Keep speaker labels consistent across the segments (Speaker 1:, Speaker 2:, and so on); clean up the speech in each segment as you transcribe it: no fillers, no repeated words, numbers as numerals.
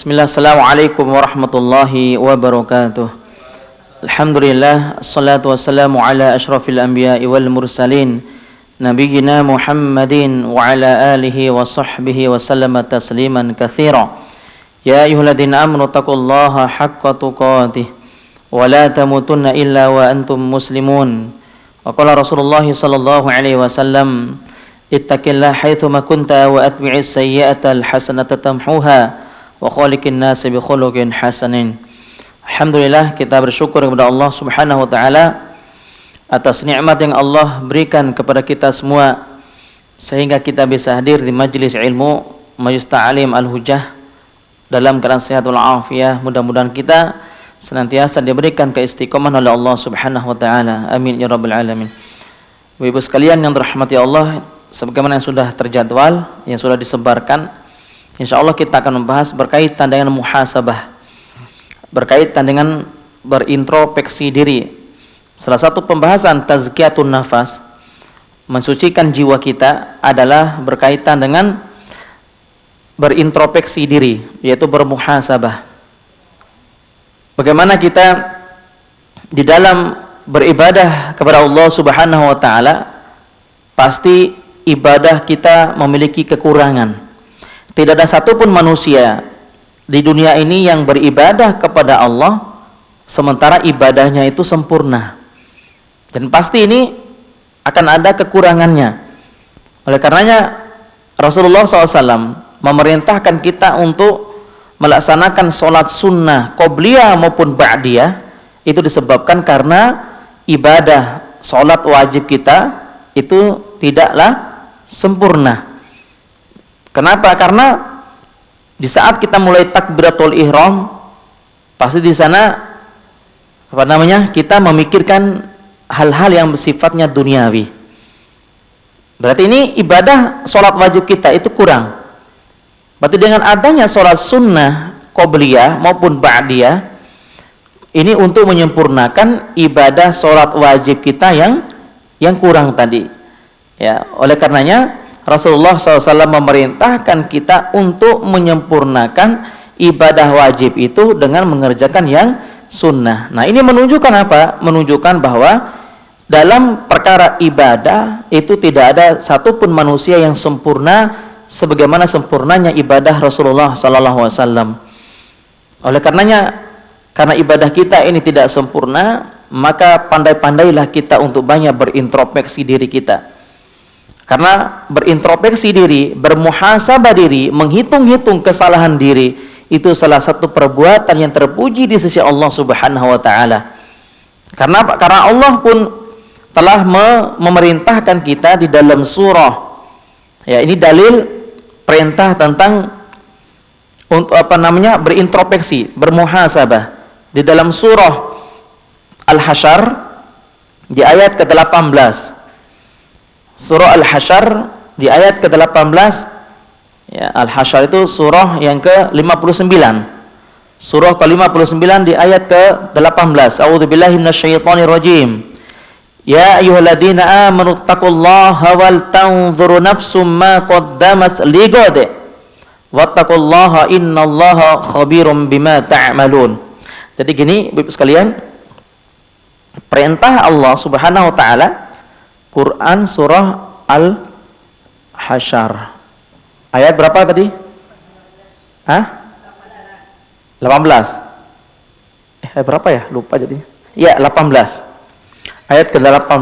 Speaker 1: Bismillah, assalamualaikum warahmatullahi wabarakatuh. Alhamdulillah, assalatu wassalamu ala ashrafil anbiya'i wal mursalin Nabiyyina Muhammadin wa ala alihi wa sahbihi wa sallama tasliman katsira. Ya ayyuhalladzina amanu taqullaha haqqa tuqatih wa la tamutunna illa wa antum muslimun. Wa qala Rasulullah sallallahu alaihi wasallam, ittaqillaha haitsu ma kunta wa atbi'is sayyi'ata al-hasanata tamhuha wa khaliqin nasi bi khuluqin hasanin. Alhamdulillah, kita bersyukur kepada Allah Subhanahu wa taala atas nikmat yang Allah berikan kepada kita semua sehingga kita bisa hadir di majelis ilmu, majelis ta'lim al-hujjah dalam keadaan sehat wal afiyah. Mudah-mudahan kita senantiasa diberikan keistiqomahan oleh Allah Subhanahu wa taala. Amin ya rabbal alamin. Ibu sekalian yang dirahmati Allah, sebagaimana yang sudah terjadwal, yang sudah disebarkan, insyaallah kita akan membahas berkaitan dengan muhasabah, berkaitan dengan berintrospeksi diri. Salah satu pembahasan tazkiyatun nafas, mensucikan jiwa kita, adalah berkaitan dengan berintrospeksi diri, yaitu bermuhasabah. Bagaimana kita di dalam beribadah kepada Allah Subhanahu wa taala, pasti ibadah kita memiliki kekurangan. Tidak ada satupun manusia di dunia ini yang beribadah kepada Allah sementara ibadahnya itu sempurna. Dan pasti ini akan ada kekurangannya. Oleh karenanya Rasulullah SAW memerintahkan kita untuk melaksanakan sholat sunnah qobliyah maupun ba'diyah. Itu disebabkan karena ibadah sholat wajib kita itu tidaklah sempurna. Kenapa? Karena di saat kita mulai takbiratul ihram, pasti di sana kita memikirkan hal-hal yang sifatnya duniawi. Berarti ini ibadah sholat wajib kita itu kurang. Berarti dengan adanya sholat sunnah qobliyah maupun ba'diyah, ini untuk menyempurnakan ibadah sholat wajib kita yang kurang tadi. Ya, oleh karenanya Rasulullah SAW memerintahkan kita untuk menyempurnakan ibadah wajib itu dengan mengerjakan yang sunnah. Nah, ini menunjukkan apa? Menunjukkan bahwa dalam perkara ibadah itu tidak ada satupun manusia yang sempurna sebagaimana sempurnanya ibadah Rasulullah SAW. Oleh karenanya, karena ibadah kita ini tidak sempurna, maka pandai-pandailah kita untuk banyak berintrospeksi diri kita. Karena berintrospeksi diri, bermuhasabah diri, menghitung-hitung kesalahan diri, itu salah satu perbuatan yang terpuji di sisi Allah Subhanahu wa taala. Karena Allah pun telah memerintahkan kita di dalam surah. Ya, ini dalil perintah tentang untuk berintrospeksi, bermuhasabah. Di dalam surah Al-Hasyr di ayat ke-18. Surah Al-Hasyr di ayat ke-18. Ya, Al-Hasyr itu surah yang ke-59. Surah ke-59 di ayat ke-18. A'udzubillahi minasyaitonir rajim. Ya ayyuhalladzina amanu taqullaha wal tanzur nafsum ma qaddamat lighad. Wattaqullaha innallaha khabirum bima ta'malun. Jadi gini, Bapak sekalian, perintah Allah Subhanahu wa taala, Quran surah Al-Hasyr. Ayat berapa tadi? 18. Ayat berapa ya? Lupa jadi. Ya, 18. Ayat ke-18.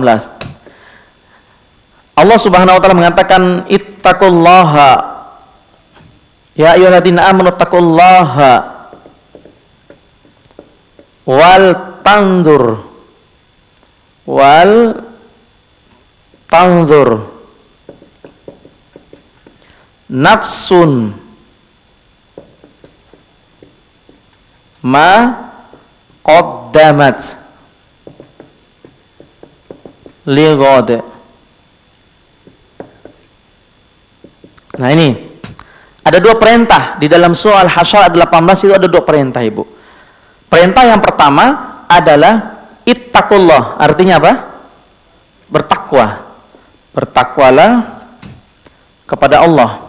Speaker 1: Allah Subhanahu wa taala mengatakan, ittaqullaha ya ayyuhalladzina amanu taqullaha wal tanzur nafsun ma qaddamat lighad. Nah, ini ada dua perintah di dalam surah Al-Hasyr 18 itu ada dua perintah, Ibu. Perintah yang pertama adalah ittaqullah, artinya apa? Bertakwa. Bertakwalah kepada Allah.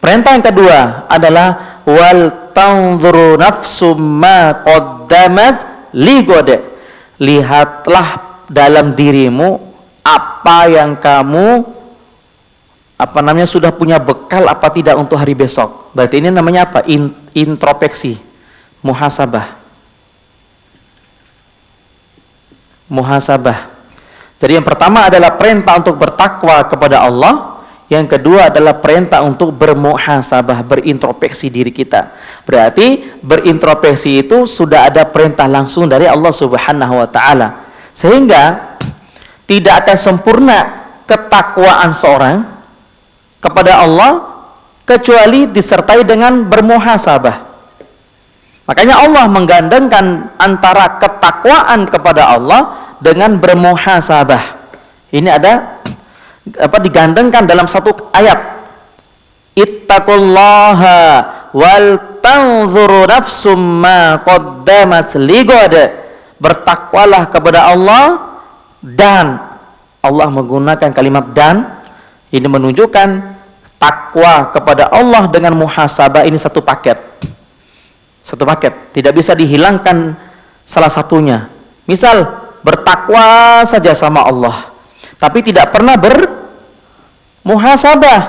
Speaker 1: Perintah yang kedua adalah wal tanzuru nafsum ma qaddamat ligode. Lihatlah dalam dirimu apa yang kamu sudah punya bekal apa tidak untuk hari besok. Berarti ini namanya apa? Introspeksi, muhasabah. Muhasabah. Jadi yang pertama adalah perintah untuk bertakwa kepada Allah. Yang kedua adalah perintah untuk bermuhasabah, berintrospeksi diri kita. Berarti berintrospeksi itu sudah ada perintah langsung dari Allah Subhanahu wa taala. Sehingga tidak akan sempurna ketakwaan seorang kepada Allah kecuali disertai dengan bermuhasabah. Makanya Allah menggandengkan antara ketakwaan kepada Allah dengan bermuhasabah. Ini ada digandengkan dalam satu ayat. Ittaqullaha wal tanzuru nafsum ma qaddamat ligad. Bertakwalah kepada Allah, dan Allah menggunakan kalimat dan. Ini menunjukkan takwa kepada Allah dengan muhasabah ini satu paket. Satu paket, tidak bisa dihilangkan salah satunya. Misal bertakwa saja sama Allah, tapi tidak pernah bermuhasabah.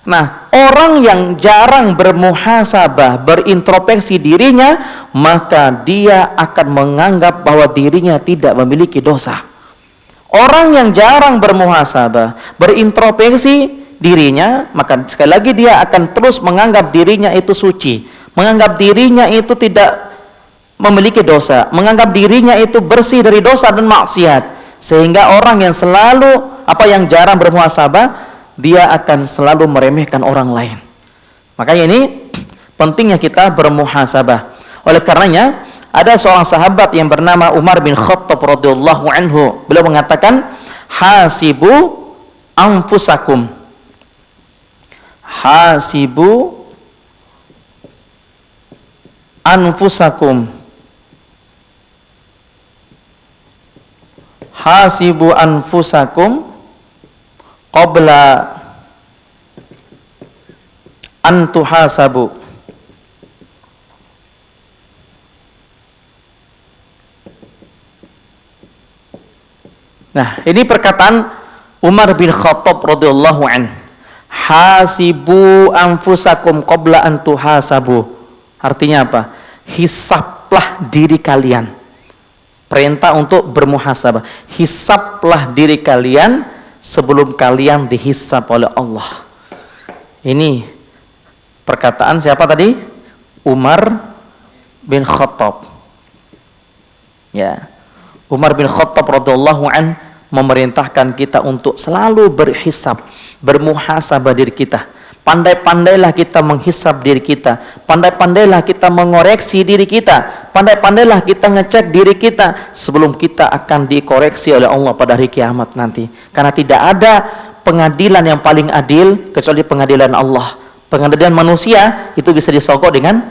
Speaker 1: Nah, orang yang jarang bermuhasabah, berintrospeksi dirinya, maka dia akan menganggap bahwa dirinya tidak memiliki dosa. Orang yang jarang bermuhasabah, berintrospeksi dirinya, maka sekali lagi dia akan terus menganggap dirinya itu suci, menganggap dirinya itu tidak memiliki dosa, menganggap dirinya itu bersih dari dosa dan maksiat. Sehingga orang yang yang jarang bermuhasabah, dia akan selalu meremehkan orang lain. Makanya ini pentingnya kita bermuhasabah. Oleh karenanya ada seorang sahabat yang bernama Umar bin Khattab radhiyallahu anhu. Beliau mengatakan, hasibu anfusakum. Hasibu anfusakum. Hasibu anfusakum qabla an tuhasabu. Nah, ini perkataan Umar bin Khattab radhiyallahu anhu. Hasibu anfusakum qabla an tuhasabu. Artinya apa? Hisablah diri kalian. Perintah untuk bermuhasabah. Hisablah diri kalian sebelum kalian dihisab oleh Allah. Ini perkataan siapa tadi? Umar bin Khattab. Ya. Umar bin Khattab radhiyallahu an memerintahkan kita untuk selalu berhisab, bermuhasabah diri kita. Pandai-pandailah kita menghisab diri kita, pandai-pandailah kita mengoreksi diri kita, pandai-pandailah kita ngecek diri kita sebelum kita akan dikoreksi oleh Allah pada hari kiamat nanti. Karena tidak ada pengadilan yang paling adil kecuali pengadilan Allah. Pengadilan manusia itu bisa disogok dengan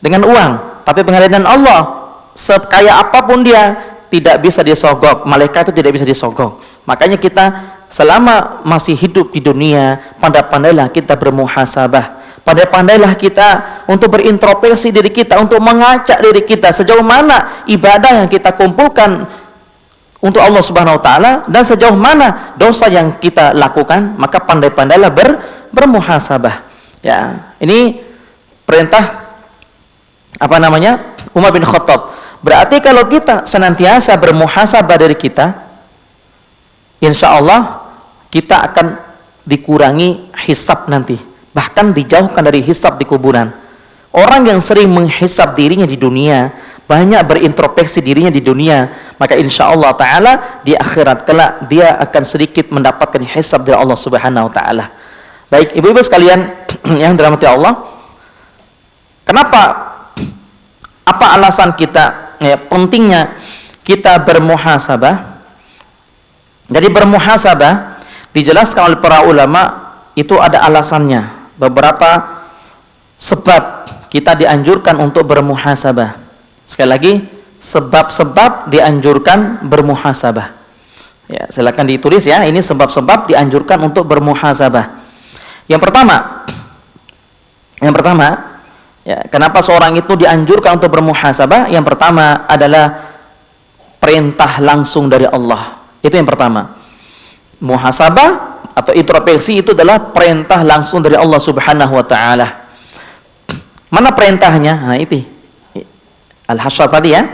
Speaker 1: uang, tapi pengadilan Allah sekaya apapun dia tidak bisa disogok. Malaikat itu tidak bisa disogok. Makanya kita selama masih hidup di dunia, pandai-pandailah kita bermuhasabah. Pandai-pandailah kita untuk berintrospeksi diri kita, untuk mengacak diri kita sejauh mana ibadah yang kita kumpulkan untuk Allah Subhanahu wa taala dan sejauh mana dosa yang kita lakukan. Maka pandai-pandailah bermuhasabah. Ya, ini perintah Umar bin Khattab. Berarti kalau kita senantiasa bermuhasabah dari kita, insya Allah kita akan dikurangi hisab nanti, bahkan dijauhkan dari hisab di kuburan. Orang yang sering menghisab dirinya di dunia, banyak berintrospeksi dirinya di dunia, maka insya Allah Ta'ala di akhirat kelak dia akan sedikit mendapatkan hisab dari Allah Subhanahu Wa Ta'ala. Baik ibu-ibu sekalian yang dirahmati Allah, kenapa? Apa alasan kita? Ya, pentingnya kita bermuhasabah. Jadi bermuhasabah dijelaskan oleh para ulama itu ada alasannya. Beberapa sebab kita dianjurkan untuk bermuhasabah. Sekali lagi, sebab-sebab dianjurkan bermuhasabah. Ya, silakan ditulis ya. Ini sebab-sebab dianjurkan untuk bermuhasabah. Yang pertama, Yang pertama, ya, kenapa seorang itu dianjurkan untuk bermuhasabah? Yang pertama adalah perintah langsung dari Allah. Itu yang pertama. Muhasabah atau introspeksi itu adalah perintah langsung dari Allah Subhanahu wa taala. Mana perintahnya? Nah, itu Al-Hasyr tadi ya.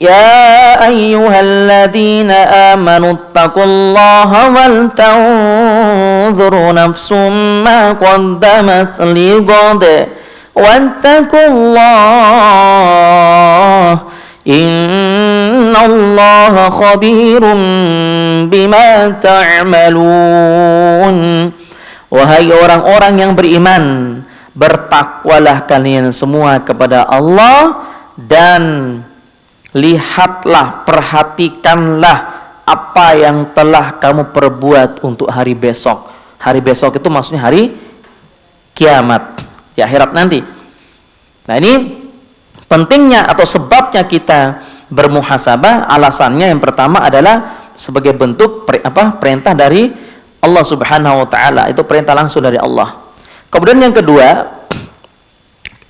Speaker 1: Ya ayyuhalladzina amanu taqullaha wal tanzur nafsum ma qaddamat lighad wattaqullaha innallaha khabirum bima ta'malun. Wahai orang-orang yang beriman, bertakwalah kalian semua kepada Allah dan lihatlah, perhatikanlah apa yang telah kamu perbuat untuk hari besok. Hari besok itu maksudnya hari kiamat, di akhirat nanti. Nah, ini pentingnya atau sebabnya kita bermuhasabah. Alasannya yang pertama adalah sebagai bentuk perintah dari Allah Subhanahu wa taala. Itu perintah langsung dari Allah. Kemudian yang kedua,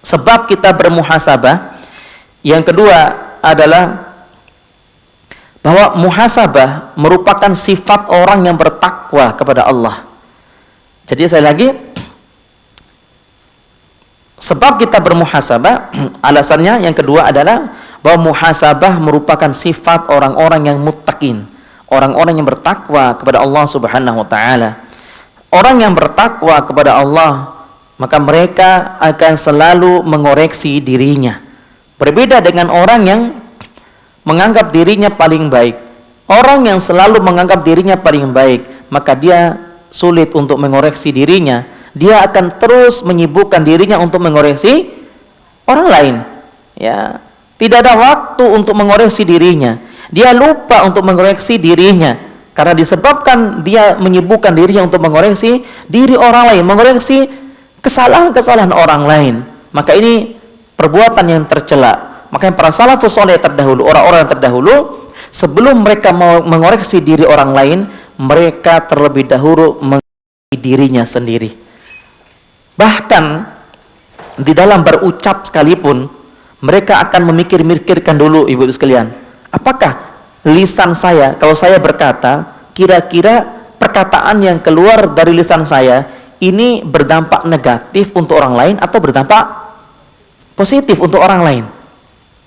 Speaker 1: sebab kita bermuhasabah yang kedua adalah bahwa muhasabah merupakan sifat orang yang bertakwa kepada Allah. Jadi saya lagi, sebab kita bermuhasabah, alasannya yang kedua adalah bahwa muhasabah merupakan sifat orang-orang yang muttaqin, orang-orang yang bertakwa kepada Allah Subhanahu wa taala. Orang yang bertakwa kepada Allah, maka mereka akan selalu mengoreksi dirinya. Berbeda dengan orang yang menganggap dirinya paling baik. Orang yang selalu menganggap dirinya paling baik, maka dia sulit untuk mengoreksi dirinya. Dia akan terus menyibukkan dirinya untuk mengoreksi orang lain. Ya, tidak ada waktu untuk mengoreksi dirinya. Dia lupa untuk mengoreksi dirinya karena disebabkan dia menyibukkan dirinya untuk mengoreksi diri orang lain, mengoreksi kesalahan-kesalahan orang lain. Maka ini perbuatan yang tercela. Makanya para salafus saleh terdahulu, orang-orang yang terdahulu, sebelum mereka mau mengoreksi diri orang lain, mereka terlebih dahulu mengoreksi dirinya sendiri. Bahkan di dalam berucap sekalipun, mereka akan memikir-mikirkan dulu, ibu sekalian, apakah lisan saya, kalau saya berkata, kira-kira perkataan yang keluar dari lisan saya ini berdampak negatif untuk orang lain atau berdampak positif untuk orang lain.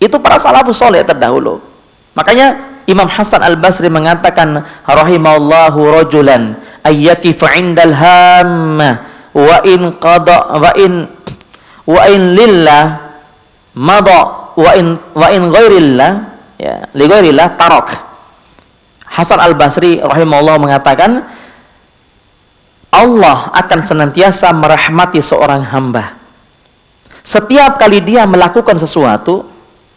Speaker 1: Itu para salafus saleh terdahulu. Makanya Imam Hasan Al-Basri mengatakan, rahimallahu rajulan ayyakifu 'indal hamma wa in qada wa in lillah mada wa in ghairillah, ya, li ghairillah tarak. Hasan Al-Basri rahimahullah mengatakan, Allah akan senantiasa merahmati seorang hamba. Setiap kali dia melakukan sesuatu,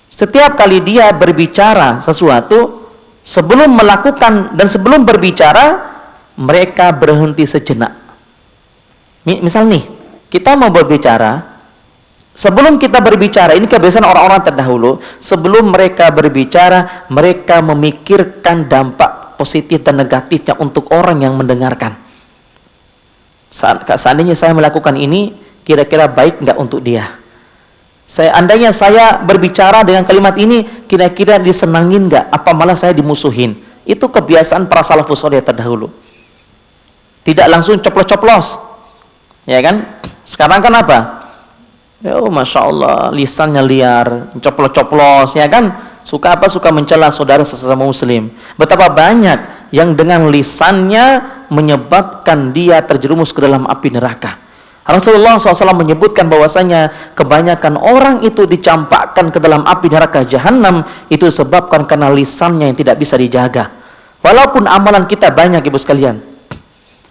Speaker 1: setiap kali dia berbicara sesuatu, sebelum melakukan dan sebelum berbicara, mereka berhenti sejenak. Misal nih, kita mau berbicara, sebelum kita berbicara, ini kebiasaan orang-orang terdahulu, sebelum mereka berbicara, mereka memikirkan dampak positif dan negatifnya untuk orang yang mendengarkan. Seandainya saya melakukan ini, kira-kira baik nggak untuk dia? Seandainya saya berbicara dengan kalimat ini, kira-kira disenangin nggak? Apa malah saya dimusuhin? Itu kebiasaan para salafus saleh terdahulu. Tidak langsung coplos-coplos, ya kan? Sekarang kan apa? Ya, masya Allah, lisannya liar, coplos-coplos, ya kan? Suka apa? Suka mencela saudara sesama muslim. Betapa banyak yang dengan lisannya menyebabkan dia terjerumus ke dalam api neraka. Rasulullah SAW menyebutkan bahwasanya kebanyakan orang itu dicampakkan ke dalam api neraka jahanam itu disebabkan karena lisannya yang tidak bisa dijaga. Walaupun amalan kita banyak, ibu sekalian,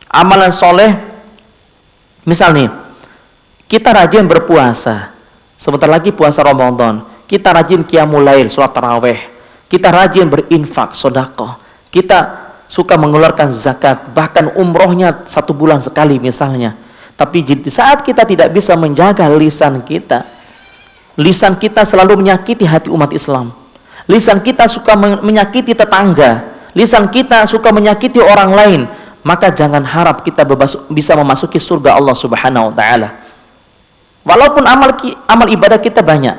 Speaker 1: amalan soleh, misal nih, kita rajin berpuasa, sebentar lagi puasa Ramadan, kita rajin qiyamul lail, sholat tarawih, kita rajin berinfak, sedekah, kita suka mengeluarkan zakat, bahkan umrohnya 1 bulan sekali misalnya. Tapi di saat kita tidak bisa menjaga lisan kita selalu menyakiti hati umat Islam. Lisan kita suka menyakiti tetangga, lisan kita suka menyakiti orang lain, maka jangan harap kita bisa memasuki surga Allah Subhanahu wa taala. Walaupun amal ibadah kita banyak.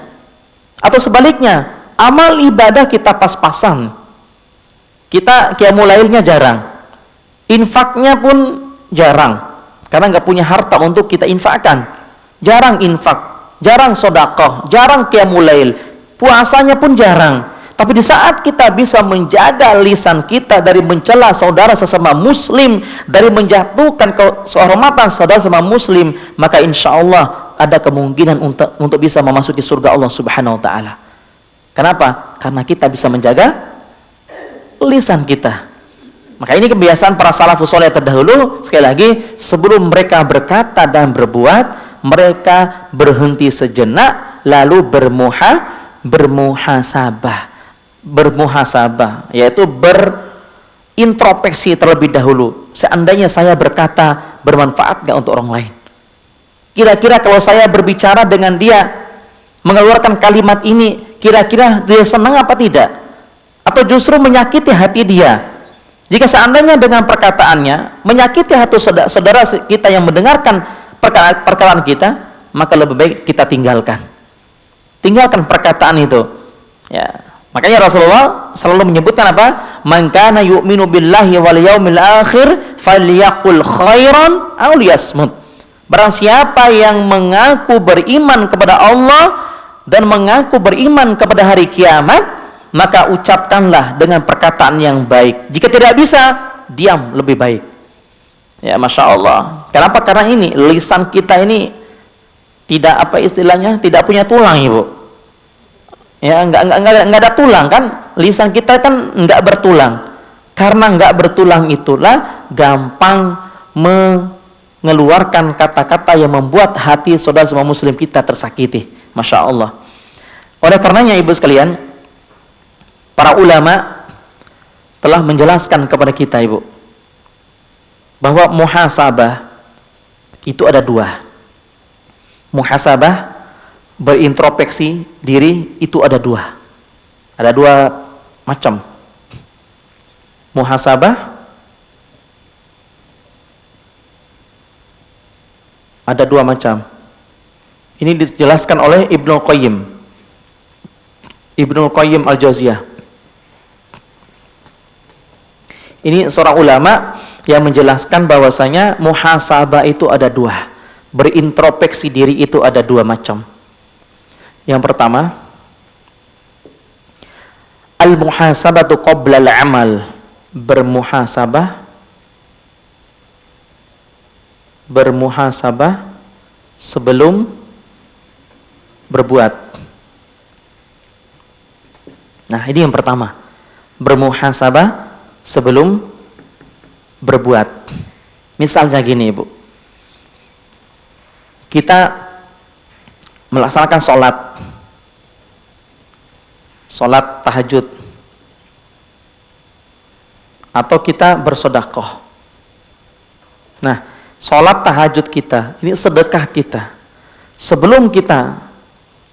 Speaker 1: Atau sebaliknya, amal ibadah kita pas-pasan. Kita qiyamul lailnya jarang. Infaknya pun jarang. Karena nggak punya harta untuk kita infakkan. Jarang infak, jarang sedekah, jarang qiyamul lail. Puasanya pun jarang. Tapi di saat kita bisa menjaga lisan kita dari mencela saudara sesama muslim, dari menjatuhkan kehormatan saudara sesama muslim, maka insya Allah ada kemungkinan untuk bisa memasuki surga Allah Subhanahu wa taala. Kenapa? Karena kita bisa menjaga lisan kita. Maka ini kebiasaan para salafus saleh terdahulu. Sekali lagi, sebelum mereka berkata dan berbuat, mereka berhenti sejenak lalu bermuhasabah, yaitu berintrospeksi terlebih dahulu. Seandainya saya berkata, bermanfaat gak untuk orang lain? Kira-kira kalau saya berbicara dengan dia, mengeluarkan kalimat ini, kira-kira dia senang apa tidak? Atau justru menyakiti hati dia? Jika seandainya dengan perkataannya menyakiti hati saudara kita yang mendengarkan perkataan kita, maka lebih baik kita tinggalkan perkataan itu. Ya, makanya Rasulullah selalu menyebutkan apa? Man kana yu'minu billahi wal yaumil akhir falyaqul khairan aw liyasmut. Barang siapa yang mengaku beriman kepada Allah dan mengaku beriman kepada hari kiamat, maka ucapkanlah dengan perkataan yang baik. Jika tidak bisa, diam lebih baik. Ya, Masya Allah. Kenapa? Karena ini lisan kita ini tidak apa istilahnya, tidak punya tulang, Ibu. Ya, enggak ada tulang kan? Lisan kita kan enggak bertulang. Karena enggak bertulang itulah gampang mengeluarkan kata-kata yang membuat hati saudara semua muslim kita tersakiti. Masya Allah. Oleh karenanya Ibu sekalian, para ulama telah menjelaskan kepada kita, Ibu, bahwa muhasabah itu ada dua. Muhasabah, berintrospeksi diri, itu ada dua. Ada dua macam. Muhasabah ada dua macam. Ini dijelaskan oleh Ibnu Qayyim Al-Jauziyah. Ini seorang ulama yang menjelaskan bahwasanya muhasabah itu ada dua. Berintrospeksi diri itu ada dua macam. Yang pertama, al-muhasabatu qabla al-amal. Bermuhasabah sebelum berbuat. Nah, ini yang pertama. Bermuhasabah sebelum berbuat. Misalnya gini, Ibu. Kita melaksanakan sholat tahajud, atau kita bersedekah. Nah, sholat tahajud kita, ini sedekah kita. Sebelum kita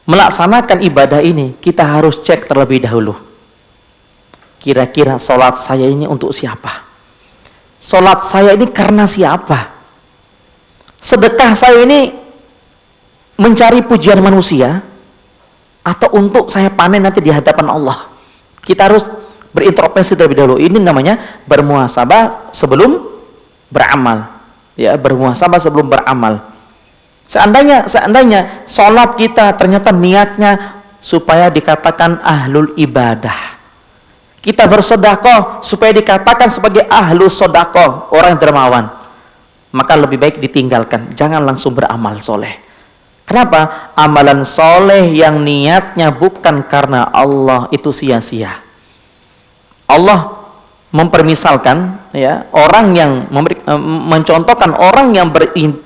Speaker 1: melaksanakan ibadah ini, kita harus cek terlebih dahulu. Kira-kira sholat saya ini untuk siapa? Sholat saya ini karena siapa? Sedekah saya ini mencari pujian manusia, atau untuk saya panen nanti di hadapan Allah? Kita harus berintrospeksi terlebih dahulu. Ini namanya bermuhasabah sebelum beramal. Ya, bermuhasabah sebelum beramal. Seandainya sholat kita ternyata niatnya supaya dikatakan ahlul ibadah, kita bersedekah supaya dikatakan sebagai ahlu sedekah, orang yang dermawan, maka lebih baik ditinggalkan. Jangan langsung beramal soleh. Kenapa? Amalan soleh yang niatnya bukan karena Allah itu sia-sia. Allah mempermisalkan, ya, orang yang mencontohkan orang yang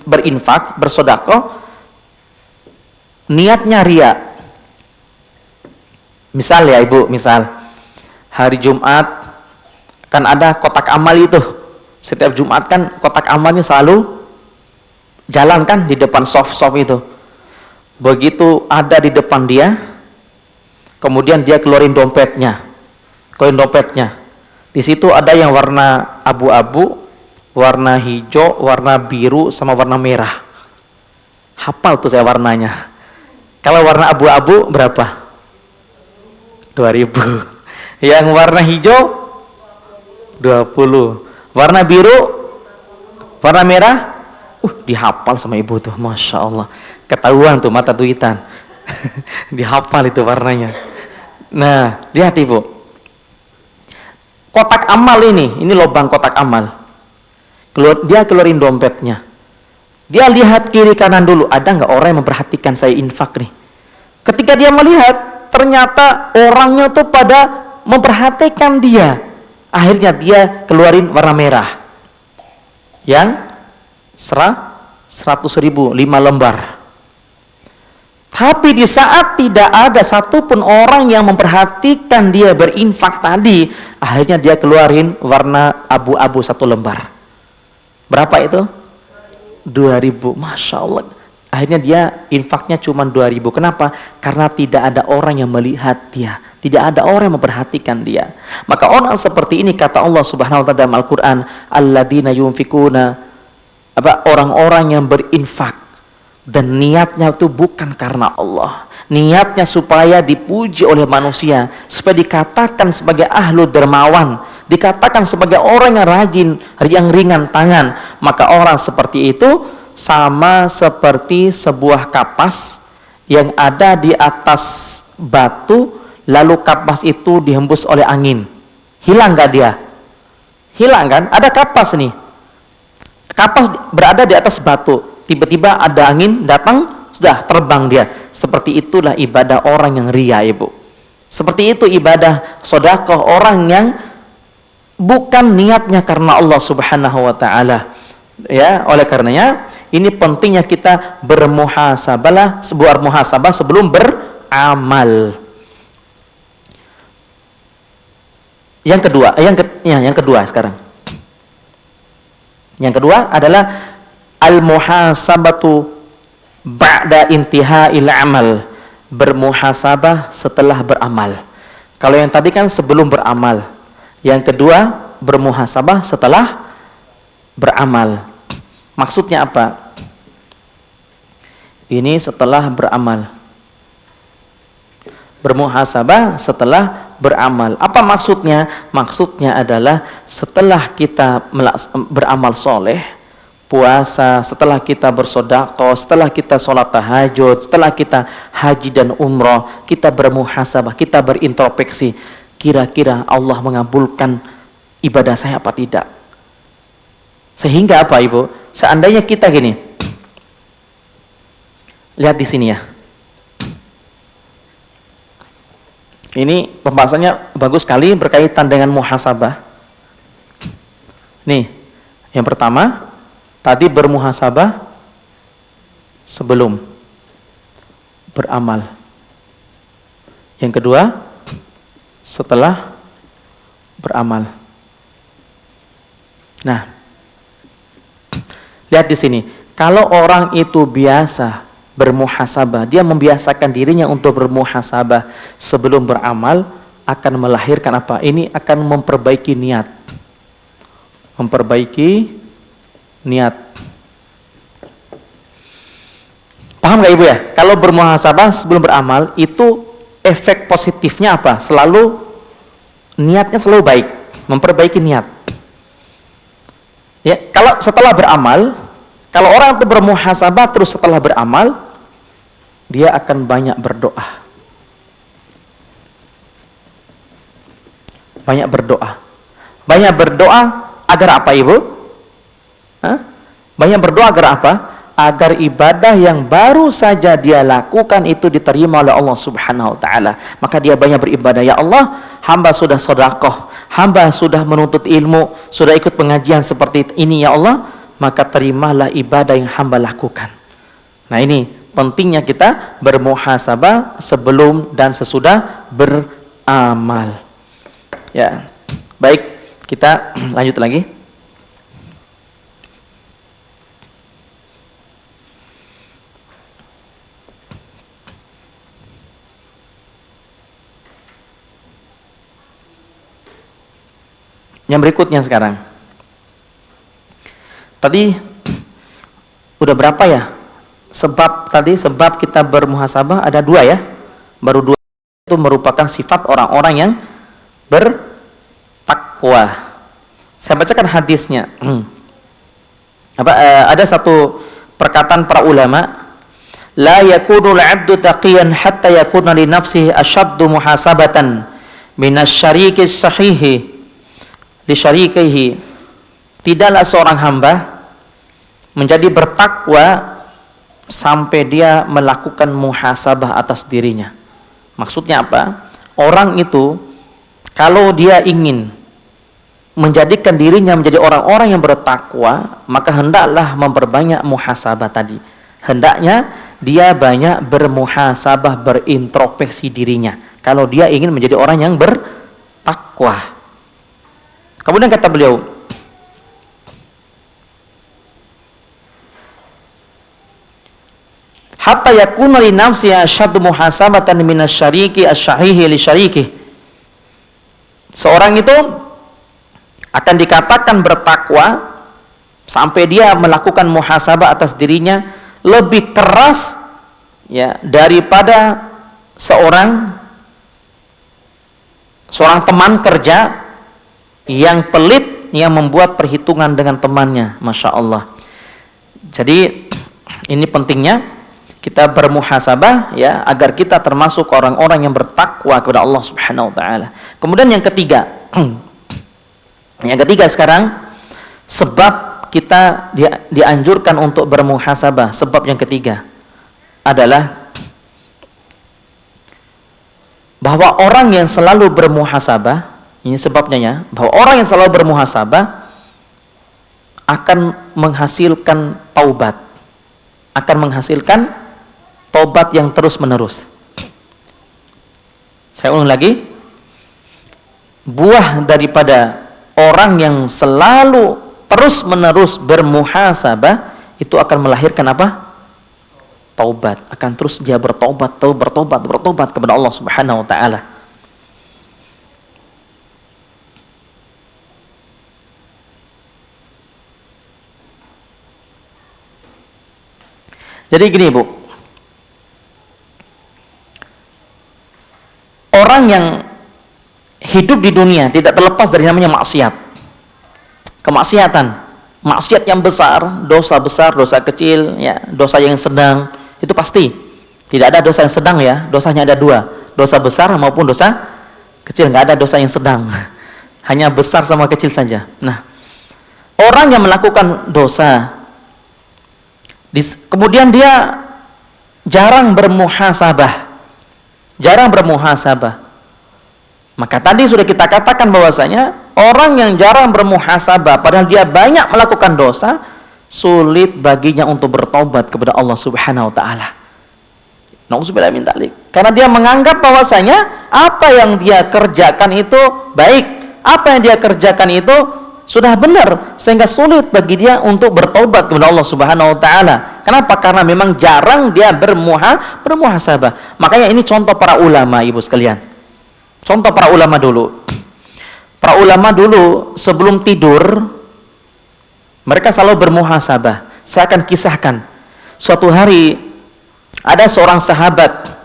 Speaker 1: berinfak, bersedekah, niatnya ria. Misal ya Ibu, misal hari Jumat kan ada kotak amal itu. Setiap Jumat kan kotak amalnya selalu jalan kan di depan soft itu. Begitu ada di depan dia, kemudian dia keluarin dompetnya. Di situ ada yang warna abu-abu, warna hijau, warna biru, sama warna merah. Hafal tuh saya warnanya. Kalau warna abu-abu berapa? 2.000. Yang warna hijau 20. Warna biru, warna merah, dihafal sama ibu tuh, masya Allah. Ketahuan tuh mata duitan. Dihafal itu warnanya. Nah, lihat ibu. Kotak amal ini lubang kotak amal. Dia keluarin dompetnya. Dia lihat kiri kanan dulu, ada nggak orang yang memperhatikan saya infak nih. Ketika dia melihat, ternyata orangnya tuh pada memperhatikan dia. Akhirnya dia keluarin warna merah. Yang 100.000, 5 lembar. Tapi di saat tidak ada satupun orang yang memperhatikan dia berinfak tadi, akhirnya dia keluarin warna abu-abu 1 lembar. Berapa itu? 2.000. Masya Allah. Akhirnya dia infaknya cuma 2.000. Kenapa? Karena tidak ada orang yang melihat dia, tidak ada orang yang memperhatikan dia. Maka orang seperti ini, kata Allah Subhanahu wa taala dalam Al-Qur'an, alladzina yunfikuna, orang-orang yang berinfak dan niatnya itu bukan karena Allah. Niatnya supaya dipuji oleh manusia, supaya dikatakan sebagai ahlu dermawan, dikatakan sebagai orang yang rajin, yang ringan tangan. Maka orang seperti itu sama seperti sebuah kapas yang ada di atas batu, lalu kapas itu dihembus oleh angin. Hilang gak dia? Hilang kan? Ada kapas nih. Kapas berada di atas batu. Tiba-tiba ada angin datang, sudah terbang dia. Seperti itulah ibadah orang yang ria, ibu. Seperti itu ibadah sedekah orang yang bukan niatnya karena Allah Subhanahu wa taala. Ya, oleh karenanya ini pentingnya kita bermuhasabah sebelum beramal. Yang kedua sekarang. Yang kedua adalah al-muhasabatu ba'da intiha'il amal. Bermuhasabah setelah beramal. Kalau yang tadi kan sebelum beramal. Yang kedua bermuhasabah setelah beramal. Maksudnya apa? Ini setelah beramal. Bermuhasabah setelah beramal. Apa maksudnya? Maksudnya adalah setelah kita beramal soleh, puasa, setelah kita bersedekah, setelah kita sholat tahajud, setelah kita haji dan umroh, kita bermuhasabah, kita berintrospeksi. Kira-kira Allah mengabulkan ibadah saya apa tidak? Sehingga apa, ibu? Seandainya kita gini, lihat di sini ya. Ini pembahasannya bagus sekali berkaitan dengan muhasabah. Nih, yang pertama tadi bermuhasabah sebelum beramal. Yang kedua setelah beramal. Nah, lihat di sini. Kalau orang itu biasa bermuhasabah, dia membiasakan dirinya untuk bermuhasabah sebelum beramal, akan melahirkan apa? Ini akan memperbaiki niat. Memperbaiki niat. Paham gak ibu ya? Kalau bermuhasabah sebelum beramal, itu efek positifnya apa? Selalu niatnya selalu baik, memperbaiki niat. Ya, kalau setelah beramal, kalau orang itu bermuhasabah terus setelah beramal, dia akan banyak berdoa. Banyak berdoa. Banyak berdoa agar apa, ibu? Banyak berdoa agar apa? Agar ibadah yang baru saja dia lakukan itu diterima oleh Allah Subhanahu wa taala. Maka dia banyak beribadah. Ya Allah, hamba sudah sedekah, hamba sudah menuntut ilmu, sudah ikut pengajian seperti ini ya Allah, maka terimalah ibadah yang hamba lakukan. Nah, ini pentingnya kita bermuhasabah sebelum dan sesudah beramal. Ya, baik, kita lanjut lagi. Yang berikutnya sekarang. Tadi udah berapa ya? Sebab kita bermuhasabah ada 2 ya. Baru 2 itu merupakan sifat orang-orang yang bertakwa. Saya bacakan hadisnya. Ada satu perkataan para ulama, la yakunul 'abdu taqiyan hatta yakuna li nafsihi ashaddu muhasabatan minasyariki sahihi li syarikihi. Tidaklah seorang hamba menjadi bertakwa sampai dia melakukan muhasabah atas dirinya. Maksudnya apa? Orang itu kalau dia ingin menjadikan dirinya menjadi orang-orang yang bertakwa, maka hendaklah memperbanyak muhasabah tadi. Hendaknya dia banyak bermuhasabah, berintrospeksi dirinya kalau dia ingin menjadi orang yang bertakwa. Kemudian kata beliau, hatta yakuna li nafsi asyaddu muhasabatan minasyariki asyahihi li syariki. Seorang itu akan dikatakan bertakwa sampai dia melakukan muhasabah atas dirinya lebih keras ya daripada seorang teman kerja yang pelit, yang membuat perhitungan dengan temannya. Masya Allah. Jadi ini pentingnya kita bermuhasabah ya, agar kita termasuk orang-orang yang bertakwa kepada Allah Subhanahu wa taala. Kemudian yang ketiga. Yang ketiga sekarang, sebab kita dianjurkan untuk bermuhasabah. Sebab yang ketiga adalah bahwa orang yang selalu bermuhasabah, ini sebabnya ya, bahwa orang yang selalu bermuhasabah akan menghasilkan taubat. Akan menghasilkan tobat yang terus-menerus. Saya ulang lagi. Buah daripada orang yang selalu terus-menerus bermuhasabah itu akan melahirkan apa? Taubat. Akan terus dia bertobat kepada Allah Subhanahu wa taala. Jadi gini, Bu. Orang yang hidup di dunia tidak terlepas dari namanya maksiat. Kemaksiatan, maksiat yang besar, dosa kecil, ya, dosa yang sedang, itu pasti. Tidak ada dosa yang sedang ya, dosanya ada 2, dosa besar maupun dosa kecil, nggak ada dosa yang sedang. Hanya besar sama kecil saja. Nah, orang yang melakukan dosa, kemudian dia jarang bermuhasabah, maka tadi sudah kita katakan bahwasanya orang yang jarang bermuhasabah padahal dia banyak melakukan dosa, sulit baginya untuk bertobat kepada Allah Subhanahu wa taala. Nauzubillah min dzalik. Karena dia menganggap bahwasanya apa yang dia kerjakan itu baik, apa yang dia kerjakan itu sudah benar, sehingga sulit bagi dia untuk bertobat kepada Allah Subhanahu wa taala. Kenapa? Karena memang jarang dia bermuhasabah. Makanya ini contoh para ulama, Ibu sekalian. Contoh para ulama dulu. Para ulama dulu sebelum tidur mereka selalu bermuhasabah. Saya akan kisahkan. Suatu hari ada seorang sahabat,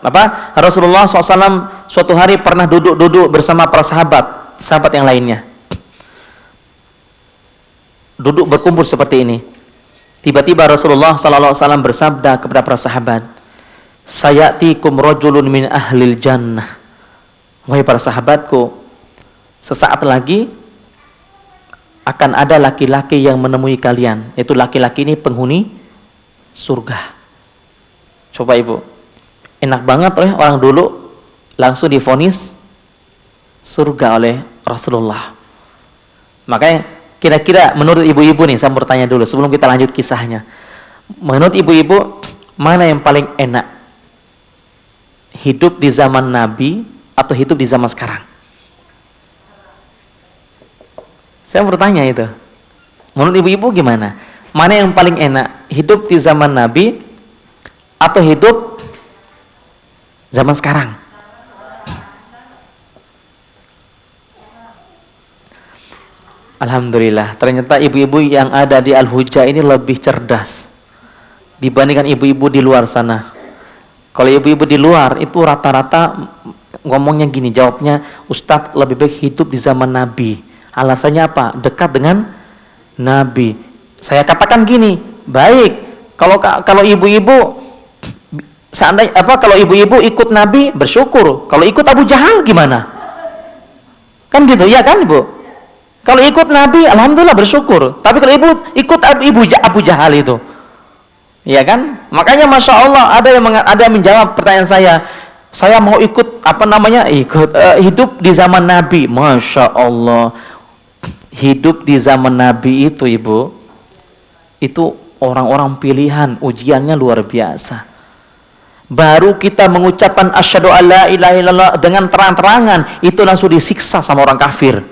Speaker 1: Rasulullah SAW suatu hari pernah duduk bersama para sahabat yang lainnya. Duduk berkumpul seperti ini. Tiba-tiba Rasulullah SAW bersabda kepada para sahabat, "Sayatikum rajulun min ahlil jannah." Wahai para sahabatku, sesaat lagi akan ada laki-laki yang menemui kalian. Itu laki-laki ini penghuni surga. Coba Ibu, enak banget orang dulu langsung divonis surga oleh Rasulullah. Makanya kira-kira menurut ibu-ibu nih, saya mau bertanya dulu sebelum kita lanjut kisahnya. Menurut ibu-ibu, mana yang paling enak? Hidup di zaman Nabi atau hidup di zaman sekarang? Saya bertanya itu. Menurut ibu-ibu gimana? Mana yang paling enak? Hidup di zaman Nabi atau hidup zaman sekarang? Alhamdulillah, ternyata ibu-ibu yang ada di Al-Hujah ini lebih cerdas dibandingkan ibu-ibu di luar sana. Kalau ibu-ibu di luar itu rata-rata ngomongnya gini, jawabnya, Ustadz lebih baik hidup di zaman Nabi. Alasannya apa? Dekat dengan Nabi. Saya katakan gini, baik, kalau ibu-ibu seandainya kalau ibu-ibu ikut Nabi bersyukur. Kalau ikut Abu Jahal gimana? Kan gitu, ya kan Ibu? Kalau ikut Nabi, alhamdulillah bersyukur. Tapi kalau ibu ikut Abu Jahal itu, ya kan? Makanya masya Allah ada yang menjawab pertanyaan saya. Saya mau ikut hidup di zaman Nabi. Masya Allah, hidup di zaman Nabi itu Ibu, itu orang-orang pilihan, ujiannya luar biasa. Baru kita mengucapkan asyhadu alla ilaha illallah dengan terang-terangan, itu langsung disiksa sama orang kafir.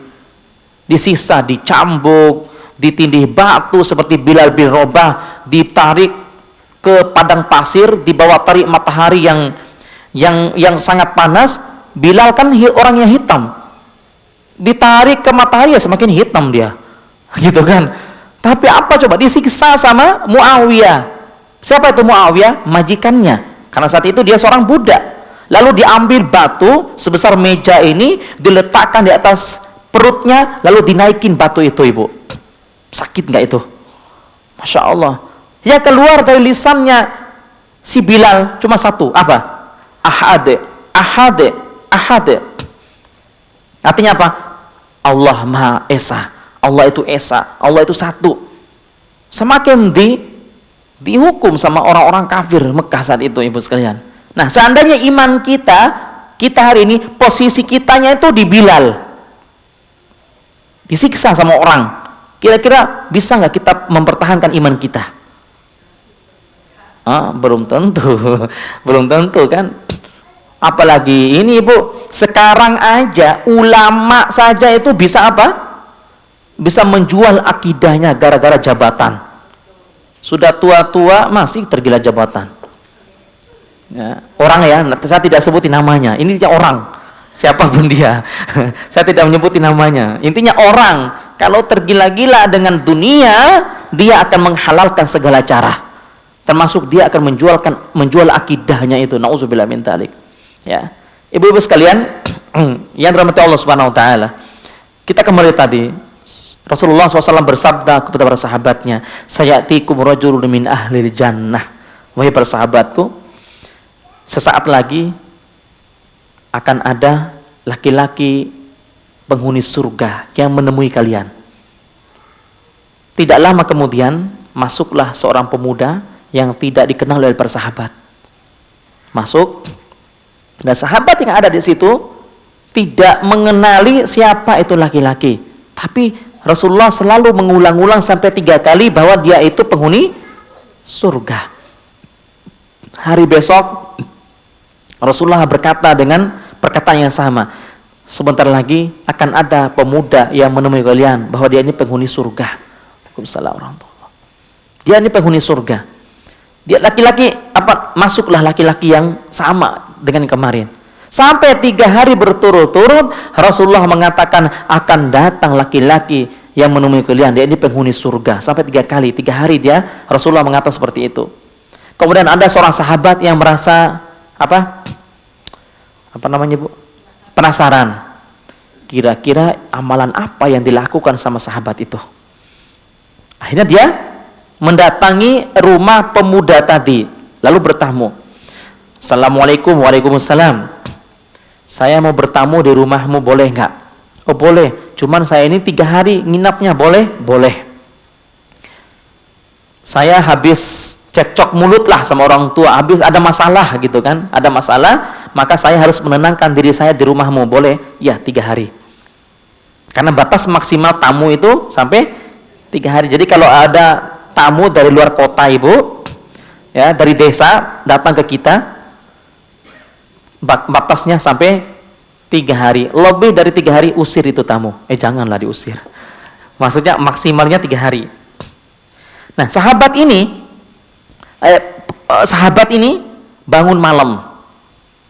Speaker 1: Disiksa, dicambuk, ditindih batu seperti Bilal bin Rabah, ditarik ke padang pasir, di bawah terik matahari yang sangat panas. Bilal kan orang yang hitam, ditarik ke matahari ya semakin hitam dia, gitu kan. Tapi apa coba, disiksa sama Muawiyah. Siapa itu Muawiyah? Majikannya, karena saat itu dia seorang budak. Lalu diambil batu sebesar meja ini, diletakkan di atas perutnya, lalu dinaikin batu itu Ibu. Sakit nggak itu? Masya Allah. Ya keluar dari lisannya si Bilal cuma satu, apa? Ahade, ahade, ahade. Artinya apa? Allah Maha Esa. Allah itu Esa. Allah itu satu. Semakin dihukum sama orang-orang kafir Mekah saat itu Ibu sekalian. Nah, seandainya iman kita hari ini, posisi kitanya itu di Bilal, disiksa sama orang, kira-kira bisa nggak kita mempertahankan iman kita? Belum tentu. Belum tentu kan. Apalagi ini Ibu, sekarang aja ulama saja itu bisa apa? Bisa menjual akidahnya gara-gara jabatan. Sudah tua-tua masih tergila jabatan. Ya, orang ya, saya tidak sebutin namanya, ini dia orang, siapapun dia. Saya tidak menyebutin namanya. Intinya orang kalau tergila-gila dengan dunia, dia akan menghalalkan segala cara, termasuk dia akan menjual akidahnya itu. Nauzubillah min dzalik. Ya, ibu-ibu sekalian yang dirahmati Allah Subhanahu Wa Taala, kita kembali tadi, Rasulullah SAW bersabda kepada para sahabatnya, sayatikum rajulun min ahlil jannah. Wahai para sahabatku, sesaat lagi akan ada laki-laki penghuni surga yang menemui kalian. Tidak lama kemudian masuklah seorang pemuda yang tidak dikenal oleh para sahabat. Masuk, dan sahabat yang ada di situ tidak mengenali siapa itu laki-laki. Tapi Rasulullah selalu mengulang-ulang sampai 3 kali bahwa dia itu penghuni surga. Hari besok Rasulullah berkata dengan perkataan yang sama, sebentar lagi akan ada pemuda yang menemui kalian bahwa dia ini penghuni surga. Waalaikumsalam warahmatullahi. Dia ini penghuni surga. Dia laki-laki masuklah laki-laki yang sama dengan kemarin. Sampai 3 hari berturut-turut Rasulullah mengatakan akan datang laki-laki yang menemui kalian, dia ini penghuni surga. Sampai 3 kali, 3 hari dia Rasulullah mengatakan seperti itu. Kemudian ada seorang sahabat yang merasa penasaran. Kira-kira amalan apa yang dilakukan sama sahabat itu? Akhirnya dia mendatangi rumah pemuda tadi, lalu bertamu. Assalamualaikum. Waalaikumsalam. Saya mau bertamu di rumahmu, boleh nggak? Oh boleh, cuman saya ini 3 hari nginapnya, boleh? Boleh. Saya habis cekcok mulut lah sama orang tua, habis ada masalah gitu kan, ada masalah, maka saya harus menenangkan diri saya di rumahmu, boleh? Ya, 3 hari. Karena batas maksimal tamu itu sampai 3 hari. Jadi kalau ada tamu dari luar kota Ibu, ya dari desa datang ke kita, batasnya sampai 3 hari. Lebih dari 3 hari usir itu tamu. Janganlah diusir. Maksudnya maksimalnya 3 hari. Nah, sahabat ini bangun malam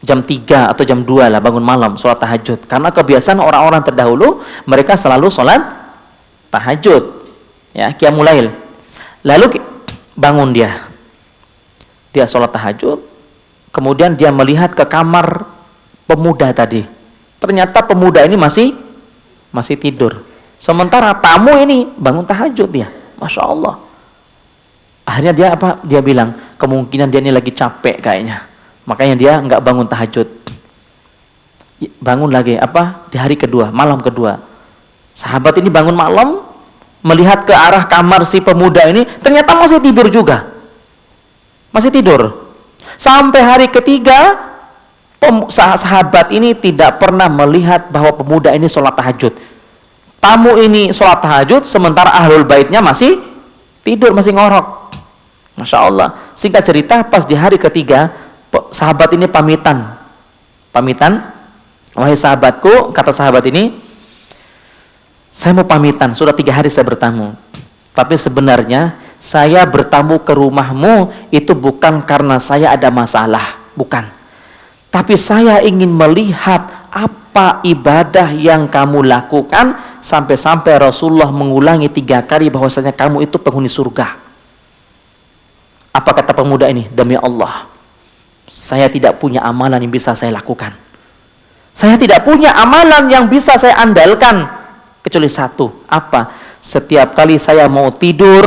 Speaker 1: jam 3 atau jam 2 lah, bangun malam sholat tahajud. Karena kebiasaan orang-orang terdahulu, mereka selalu sholat tahajud, ya, qiyamul lail. Lalu bangun dia sholat tahajud, kemudian dia melihat ke kamar pemuda tadi. Ternyata pemuda ini masih tidur. Sementara tamu ini bangun tahajud dia, masya Allah. Akhirnya dia bilang, kemungkinan dia ini lagi capek kayaknya, makanya dia nggak bangun tahajud. Bangun lagi di hari kedua, malam kedua. Sahabat ini bangun malam, melihat ke arah kamar si pemuda ini, ternyata masih tidur juga. Masih tidur. Sampai hari ketiga, sahabat ini tidak pernah melihat bahwa pemuda ini sholat tahajud. Tamu ini sholat tahajud, sementara ahlul baitnya masih tidur, masih ngorok. Masya Allah. Singkat cerita, pas di hari ketiga, sahabat ini pamitan. Wahai sahabatku, kata sahabat ini, saya mau pamitan, sudah 3 hari saya bertamu. Tapi sebenarnya saya bertamu ke rumahmu itu bukan karena saya ada masalah, bukan. Tapi saya ingin melihat apa ibadah yang kamu lakukan sampai-sampai Rasulullah mengulangi 3 kali bahwasanya kamu itu penghuni surga. Apa kata pemuda ini? Demi Allah, saya tidak punya amalan yang bisa saya lakukan. Saya tidak punya amalan yang bisa saya andalkan kecuali satu. Apa? Setiap kali saya mau tidur,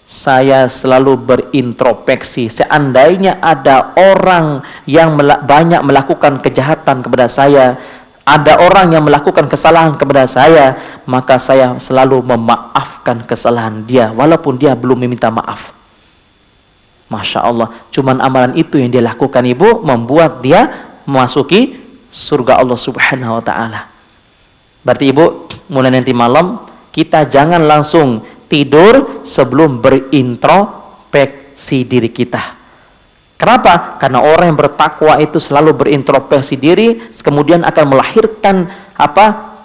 Speaker 1: saya selalu berintrospeksi. Seandainya ada orang yang banyak melakukan kejahatan kepada saya, ada orang yang melakukan kesalahan kepada saya, maka saya selalu memaafkan kesalahan dia walaupun dia belum meminta maaf. Masya Allah, cuman amalan itu yang dia lakukan, ibu, membuat dia memasuki surga Allah Subhanahu wa ta'ala. Berarti ibu, mulai nanti malam kita jangan langsung tidur sebelum berintrospeksi diri kita. Kenapa? Karena orang yang bertakwa itu selalu berintrospeksi diri, kemudian akan melahirkan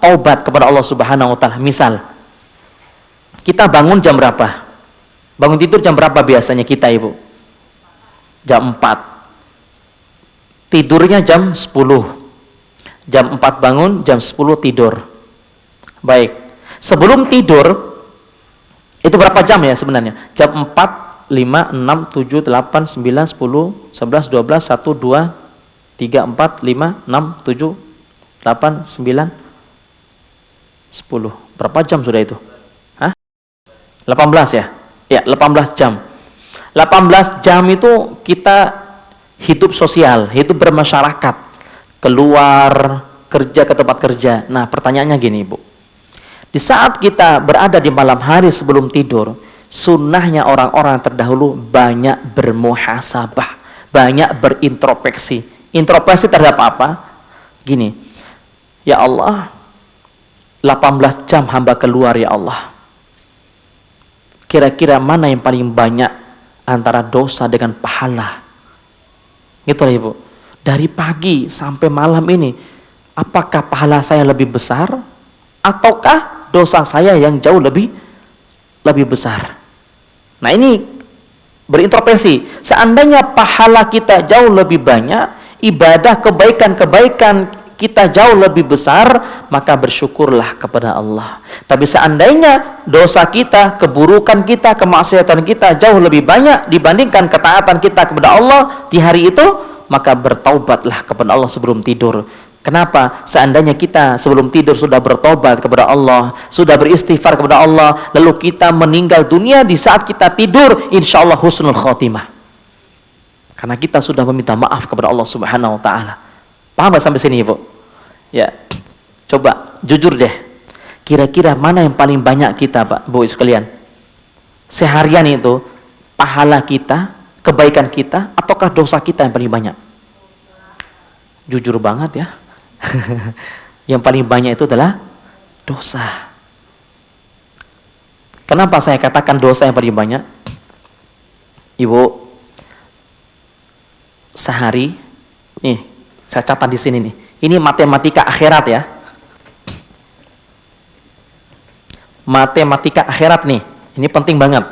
Speaker 1: taubat kepada Allah Subhanahu wa ta'ala. Misal, kita bangun jam berapa? Bangun tidur jam berapa biasanya kita, ibu? Jam 4. Tidurnya jam 10. Jam 4 bangun, jam 10 tidur. Baik. Sebelum tidur, itu berapa jam ya sebenarnya? Jam 4, 5, 6, 7, 8, 9, 10, 11, 12, 1, 2, 3, 4, 5, 6, 7, 8, 9, 10. Berapa jam sudah itu? 18 ya? Ya, 18 jam. 18 jam itu kita hidup sosial, hidup bermasyarakat. Keluar, kerja ke tempat kerja. Nah, pertanyaannya gini, ibu. Di saat kita berada di malam hari sebelum tidur, sunnahnya orang-orang terdahulu banyak bermuhasabah, banyak berintrospeksi. Introspeksi terhadap apa? Gini, ya Allah, 18 jam hamba keluar, ya Allah. Kira-kira mana yang paling banyak antara dosa dengan pahala? Itulah, ibu. Dari pagi sampai malam ini, apakah pahala saya lebih besar ataukah dosa saya yang jauh lebih besar? Nah, ini berintrospeksi. Seandainya pahala kita jauh lebih banyak, ibadah kebaikan-kebaikan kita jauh lebih besar, maka bersyukurlah kepada Allah. Tapi seandainya dosa kita, keburukan kita, kemaksiatan kita jauh lebih banyak dibandingkan ketaatan kita kepada Allah di hari itu, maka bertaubatlah kepada Allah sebelum tidur. Kenapa? Seandainya kita sebelum tidur sudah bertobat kepada Allah, sudah beristighfar kepada Allah, lalu kita meninggal dunia di saat kita tidur, insya Allah husnul khotimah. Karena kita sudah meminta maaf kepada Allah Subhanahu wa ta'ala. Paham gak sampai sini, ibu? Ya, coba jujur deh. Kira-kira mana yang paling banyak kita, Pak, Bu sekalian? Seharian itu pahala kita, kebaikan kita, ataukah dosa kita yang paling banyak? Jujur banget ya. Yang paling banyak itu adalah dosa. Kenapa saya katakan dosa yang paling banyak? Ibu, sehari, nih, saya catat di sini nih. Ini matematika akhirat ya. Matematika akhirat nih. Ini penting banget.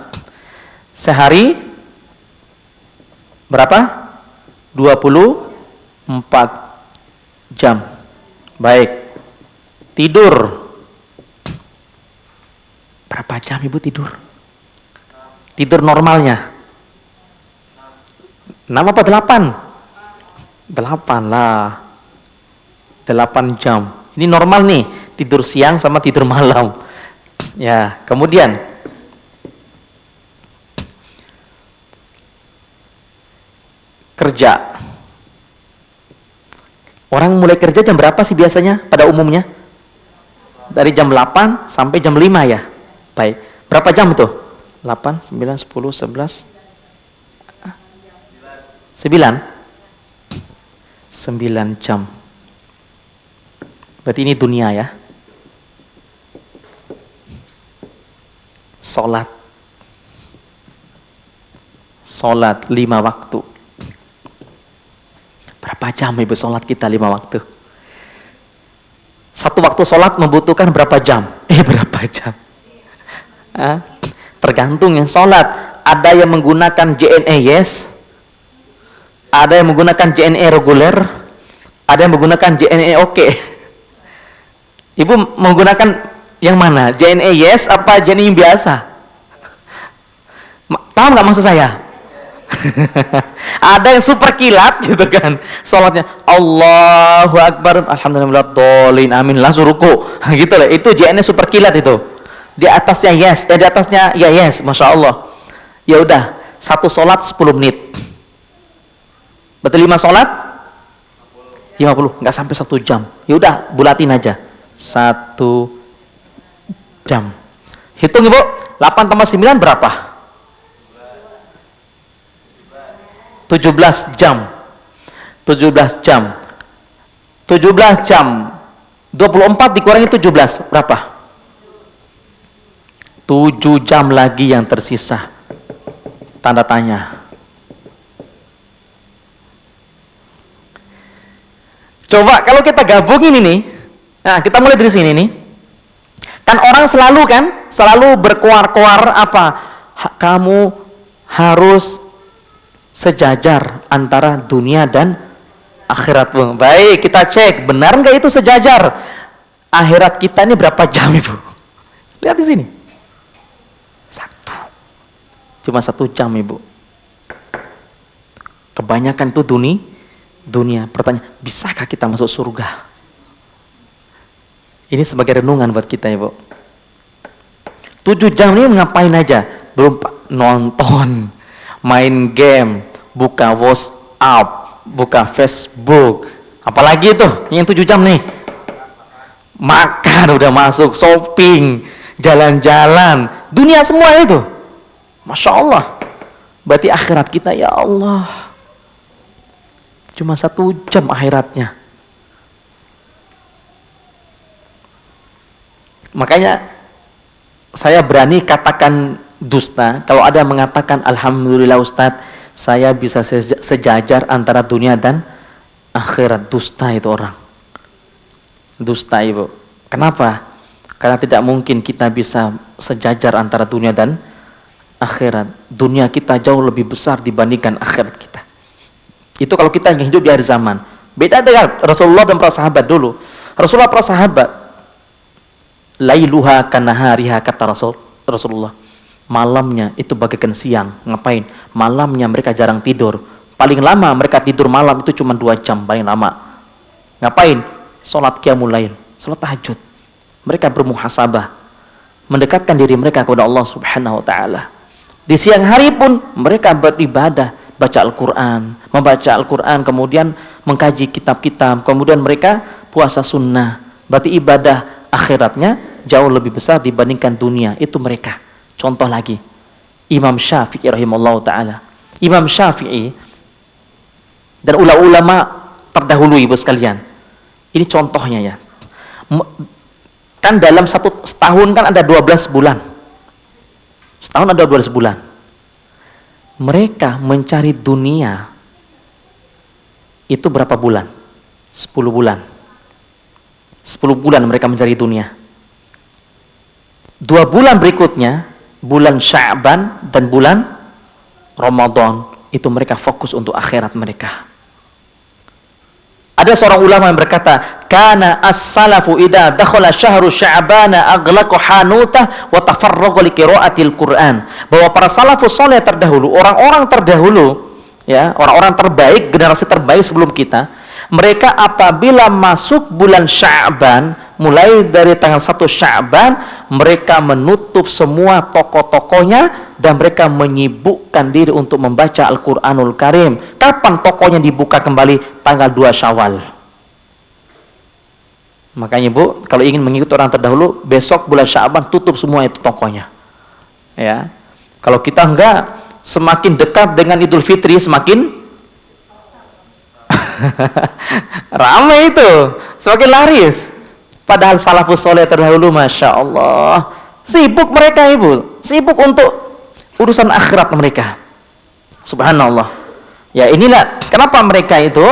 Speaker 1: Sehari berapa? 24 jam. Baik. Tidur Berapa jam ibu tidur? Tidur normalnya 6 apa 8? 8 lah. 8 jam. Ini normal nih, tidur siang sama tidur malam. Ya, kemudian kerja. Orang mulai kerja jam berapa sih biasanya pada umumnya? Dari jam 8 sampai jam 5 ya. Baik. Berapa jam itu? 8, 9, 10, 11 9 jam. Berarti ini dunia ya. Salat 5 waktu. Berapa jam ibu salat kita 5 waktu? Satu waktu salat membutuhkan berapa jam? Berapa jam? Tergantung yang salat. Ada yang menggunakan JNE yes, ada yang menggunakan JNE reguler, ada yang menggunakan JNE oke. Ibu menggunakan yang mana? JNE yes apa JNE yang biasa? Paham nggak maksud saya? Ada yang super kilat gitu kan, sholatnya Allahu Akbar, alhamdulillah, dolin, amin, langsung ruku gitu lah. Itu JNE super kilat itu. Di atasnya yes, di atasnya ya yes, masya Allah. Ya udah, satu sholat 10 menit. Berarti 5 sholat 50, nggak sampai 1 jam. Ya udah, bulatin aja 1 jam. Hitung ibu, 8 tambah 9 berapa? 17 jam. 17 jam 24 dikurangi 17 berapa? 7 jam lagi yang tersisa. Tanda tanya. Coba kalau kita gabungin ini, nah kita mulai dari sini nih. Kan orang selalu berkoar-koar apa? Kamu harus sejajar antara dunia dan akhirat. Baik, kita cek benar nggak itu sejajar. Akhirat kita ini berapa jam ibu? Lihat di sini. 1. Cuma 1 jam ibu. Kebanyakan itu dunia. Pertanyaan, bisakah kita masuk surga? Ini sebagai renungan buat kita ibu. 7 jam ini ngapain aja? Belum nonton, main game, buka WhatsApp, buka Facebook, apalagi itu yang 7 jam nih. Makan udah masuk, shopping, jalan-jalan, dunia semua itu. Masya Allah. Berarti akhirat kita ya Allah cuma 1 jam akhiratnya. Makanya saya berani katakan dusta kalau ada yang mengatakan alhamdulillah Ustadz saya bisa sejajar antara dunia dan akhirat. Dusta itu orang. Dusta ibu. Kenapa? Karena tidak mungkin kita bisa sejajar antara dunia dan akhirat. Dunia kita jauh lebih besar dibandingkan akhirat kita. Itu kalau kita yang hidup di akhir zaman. Beda dengan Rasulullah dan para sahabat dulu. Rasulullah, para sahabat, lailuha kanahariha, kata Rasulullah. Malamnya itu bagaikan siang. Ngapain? Malamnya mereka jarang tidur. Paling lama mereka tidur malam itu cuma 2 jam paling lama. Ngapain? Salat qiyamul lail, salat tahajud. Mereka bermuhasabah, mendekatkan diri mereka kepada Allah Subhanahu wa taala. Di siang hari pun mereka beribadah, baca Al-Qur'an, membaca Al-Qur'an, kemudian mengkaji kitab-kitab, kemudian mereka puasa sunnah. Berarti ibadah akhiratnya jauh lebih besar dibandingkan dunia. Itu mereka. Contoh lagi, Imam Syafi'i rahimahullah ta'ala. Imam Syafi'i dan ulama-ulama terdahulu ibu sekalian. Ini contohnya ya. Kan dalam setahun kan ada 12 bulan. Setahun ada 12 bulan. Mereka mencari dunia itu berapa bulan? 10 bulan. 10 bulan mereka mencari dunia. 2 bulan berikutnya, bulan Sya'ban dan bulan Ramadan, itu mereka fokus untuk akhirat mereka. Ada seorang ulama yang berkata, "Kana as-salafu idza dakhala syahru sya'bana aghlaqa hanutah wa tafarraqa li qiraatil Qur'an." Bahwa para salafus saleh terdahulu, orang-orang terdahulu, ya, orang-orang terbaik, generasi terbaik sebelum kita, mereka apabila masuk bulan Sya'ban, mulai dari tanggal 1 Sya'ban, mereka menutup semua toko-tokonya dan mereka menyibukkan diri untuk membaca Al-Qur'anul Karim. Kapan tokonya dibuka kembali? Tanggal 2 Syawal. Makanya Bu, kalau ingin mengikuti orang terdahulu, besok bulan Sya'ban tutup semua itu tokonya. Ya. Kalau kita enggak, semakin dekat dengan Idul Fitri semakin ramai itu, semakin laris. Padahal salafus soleh terdahulu, Masya Allah, sibuk mereka Ibu, sibuk untuk urusan akhirat mereka. Subhanallah. Ya, inilah kenapa mereka itu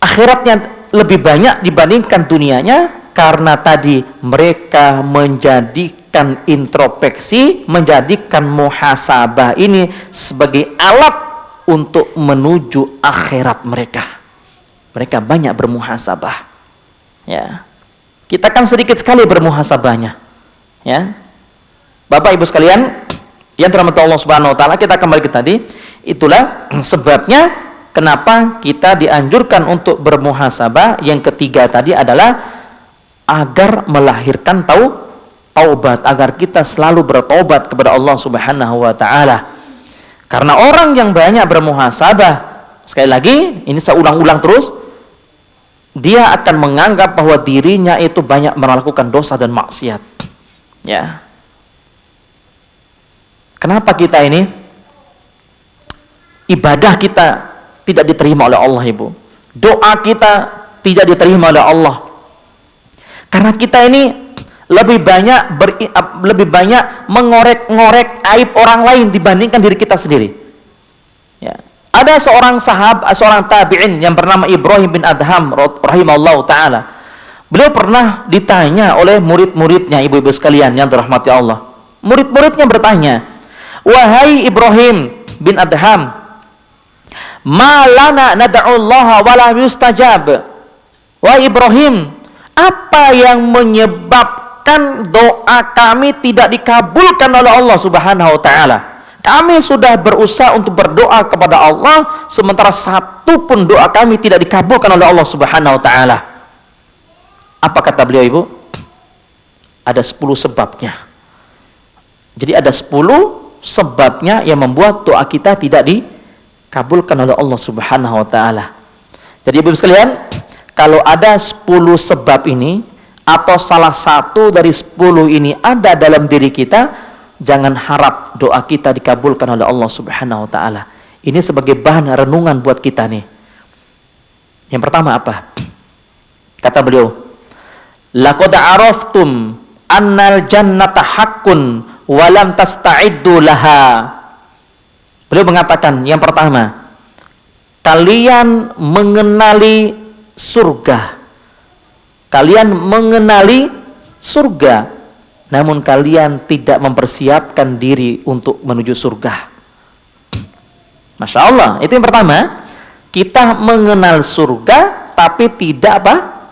Speaker 1: akhiratnya lebih banyak dibandingkan dunianya, karena tadi mereka menjadikan introspeksi, menjadikan muhasabah ini sebagai alat untuk menuju akhirat mereka. Mereka banyak bermuhasabah. Ya. Kita kan sedikit sekali bermuhasabahnya. Ya. Bapak Ibu sekalian, yang dirahmati Allah Subhanahu wa taala, kita kembali ke tadi. Itulah sebabnya kenapa kita dianjurkan untuk bermuhasabah. Yang ketiga tadi adalah agar melahirkan taubat, agar kita selalu bertaubat kepada Allah Subhanahu wa taala. Karena orang yang banyak bermuhasabah, sekali lagi ini saya ulang-ulang terus, dia akan menganggap bahwa dirinya itu banyak melakukan dosa dan maksiat. Ya. Kenapa kita ini ibadah kita tidak diterima oleh Allah, Ibu? Doa kita tidak diterima oleh Allah. Karena kita ini lebih banyak mengorek-ngorek aib orang lain dibandingkan diri kita sendiri. Ya. Ada seorang seorang tabi'in yang bernama Ibrahim bin Adham rahimahullahu taala. Beliau pernah ditanya oleh murid-muridnya, ibu-ibu sekalian yang dirahmati Allah. Murid-muridnya bertanya, "Wahai Ibrahim bin Adham, ma lana nad'ullaha wa la yustajab?" Wahai Ibrahim, apa yang menyebabkan doa kami tidak dikabulkan oleh Allah Subhanahu wa taala? Kami sudah berusaha untuk berdoa kepada Allah, sementara satu pun doa kami tidak dikabulkan oleh Allah Subhanahu wa taala. Apa kata beliau, Ibu? Ada 10 sebabnya. Jadi ada 10 sebabnya yang membuat doa kita tidak dikabulkan oleh Allah Subhanahu wa taala. Jadi Ibu sekalian, kalau ada 10 sebab ini atau salah satu dari 10 ini ada dalam diri kita, jangan harap doa kita dikabulkan oleh Allah Subhanahu wa taala. Ini sebagai bahan renungan buat kita nih. Yang pertama apa? Kata beliau, laqad araftum annal jannata haqqun wa lam tasta'iddu laha. Beliau mengatakan, yang pertama, kalian mengenali surga. Kalian mengenali surga, namun kalian tidak mempersiapkan diri untuk menuju surga. Masya Allah, itu yang pertama. Kita mengenal surga, tapi tidak apa?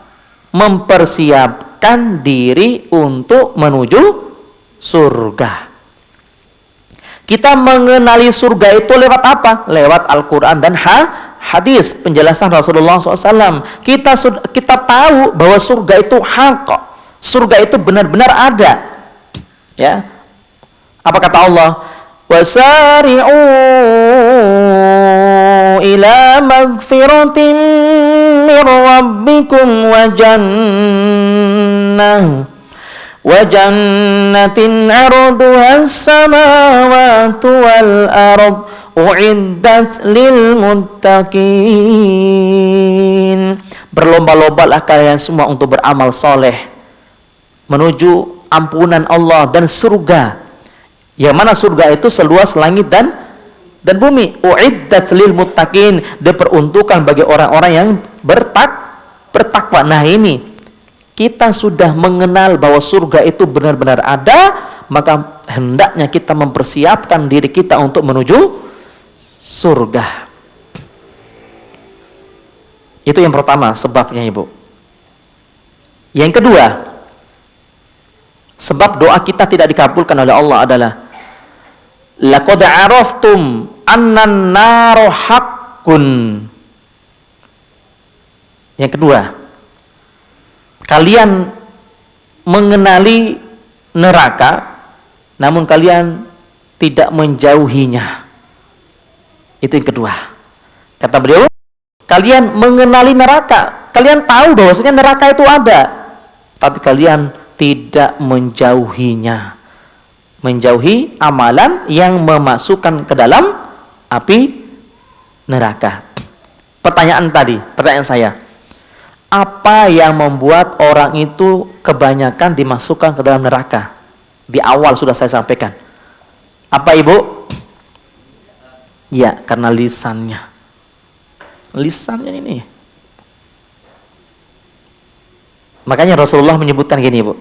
Speaker 1: Mempersiapkan diri untuk menuju surga. Kita mengenali surga itu lewat apa? Lewat Al-Quran dan hadis, penjelasan Rasulullah SAW. Kita tahu bahwa surga itu hak. Surga itu benar-benar ada. Ya. Apa kata Allah? Wasari'u ila magfiratin mir rabbikum wa jannatin arduha as-samawati wal ard u'iddat lil muttaqin. Berlomba-lombalah kalian semua untuk beramal soleh menuju ampunan Allah dan surga, yang mana surga itu seluas langit dan bumi. Uiddat lil muttaqin, diperuntukkan bagi orang-orang yang bertakwa. Nah, ini kita sudah mengenal bahwa surga itu benar-benar ada, maka hendaknya kita mempersiapkan diri kita untuk menuju surga. Itu yang pertama sebabnya, Ibu. Yang kedua, sebab doa kita tidak dikabulkan oleh Allah adalah laqad araftum annan naru haqqun. Yang kedua, kalian mengenali neraka namun kalian tidak menjauhinya. Itu yang kedua. Kata beliau, kalian mengenali neraka, kalian tahu bahwasanya neraka itu ada, tapi kalian tidak menjauhinya. Menjauhi amalan yang memasukkan ke dalam api neraka. Pertanyaan saya, apa yang membuat orang itu kebanyakan dimasukkan ke dalam neraka? Di awal sudah saya sampaikan. Apa, Ibu? Ya, karena lisannya. Lisannya ini. Makanya Rasulullah menyebutkan gini, Ibu.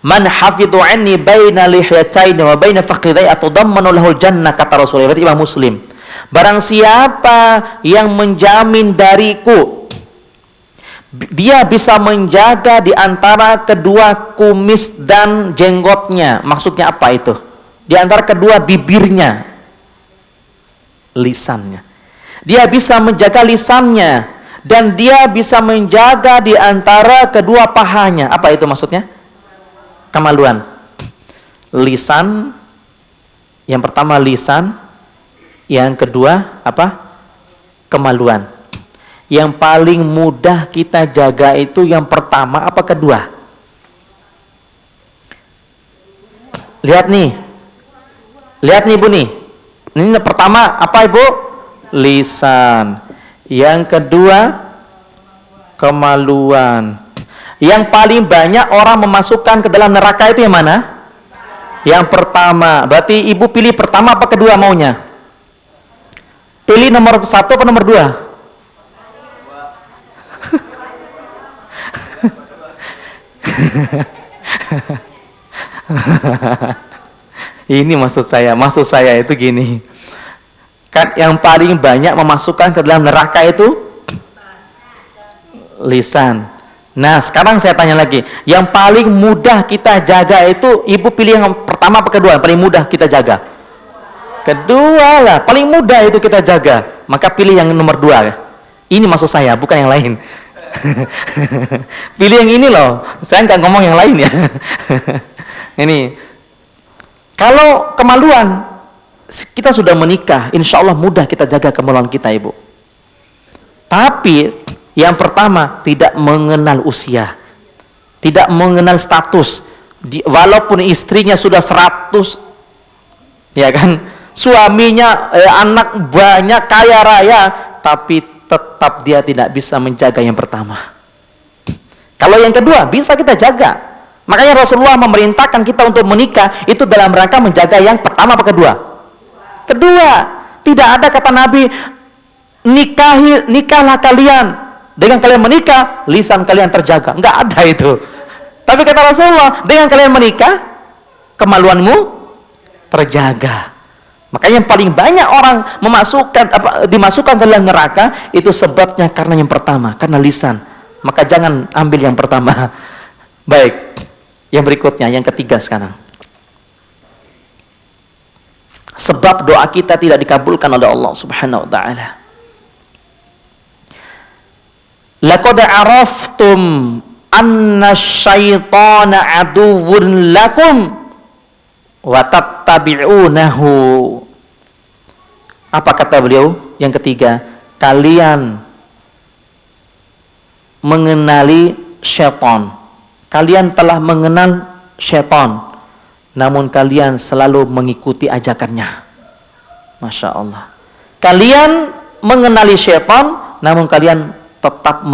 Speaker 1: Man hafidhu anni baina lihyataini wa baina fakhidai atadammanu lahul jannah, kata Rasulullah. Imam Muslim. Barang siapa yang menjamin dariku, dia bisa menjaga di antara kedua kumis dan jenggotnya. Maksudnya apa itu? Di antara kedua bibirnya, lisannya. Dia bisa menjaga lisannya dan dia bisa menjaga di antara kedua pahanya. Apa itu maksudnya? Kemaluan. Lisan, yang pertama lisan, yang kedua apa? Kemaluan. Yang paling mudah kita jaga itu yang pertama apa kedua? Lihat nih Ibu nih. Ini pertama apa, Ibu? Lisan. Yang kedua kemaluan. Yang paling banyak orang memasukkan ke dalam neraka itu yang mana? Yang pertama. Berarti Ibu pilih pertama apa kedua maunya? Pilih nomor 1 apa nomor 2? Ini maksud saya itu gini. Kan yang paling banyak memasukkan ke dalam neraka itu lisan. Nah, sekarang saya tanya lagi, yang paling mudah kita jaga itu Ibu pilih yang pertama apa kedua? Yang paling mudah kita jaga? Kedua lah, paling mudah itu kita jaga. Maka pilih yang nomor 2. Ini maksud saya, bukan yang lain. Pilih yang ini loh, saya nggak ngomong yang lain ya. Ini kalau kemaluan, kita sudah menikah, insya Allah mudah kita jaga kemaluan kita, Ibu. Tapi yang pertama, tidak mengenal usia, tidak mengenal status. Walaupun istrinya sudah 100, ya kan, suaminya anak banyak, kaya raya, tapi tetap dia tidak bisa menjaga yang pertama. Kalau yang kedua bisa kita jaga. Makanya Rasulullah memerintahkan kita untuk menikah itu dalam rangka menjaga yang pertama apa kedua? Kedua. Tidak ada kata Nabi, nikahlah kalian, dengan kalian menikah lisan kalian terjaga. Enggak ada itu. Tapi kata Rasulullah, dengan kalian menikah kemaluanmu terjaga. Makanya yang paling banyak orang dimasukkan ke dalam neraka itu sebabnya karena yang pertama, karena lisan. Maka jangan ambil yang pertama. Baik, yang berikutnya, yang ketiga sekarang. Sebab doa kita tidak dikabulkan oleh Allah Subhanahu wa taala. Laqad araftum anna syaitana aduwwun lakum wa tattabi'unahu. Apa kata beliau? Yang ketiga, kalian mengenali syaitan. Kalian telah mengenal syaitan, namun kalian selalu mengikuti ajakannya. Masya Allah. Kalian mengenali syaitan, namun kalian tetap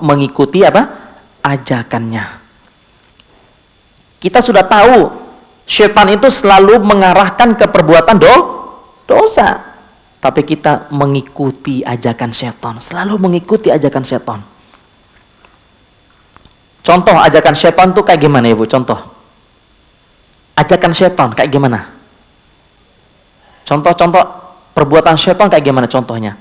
Speaker 1: mengikuti apa? Ajakannya. Kita sudah tahu syaitan itu selalu mengarahkan ke perbuatan dosa, tapi kita mengikuti ajakan syaitan, selalu mengikuti ajakan syaitan. Contoh ajakan syaitan itu kayak gimana, Ibu? Contoh ajakan syaitan kayak gimana? Contoh-contoh perbuatan syaitan kayak gimana contohnya?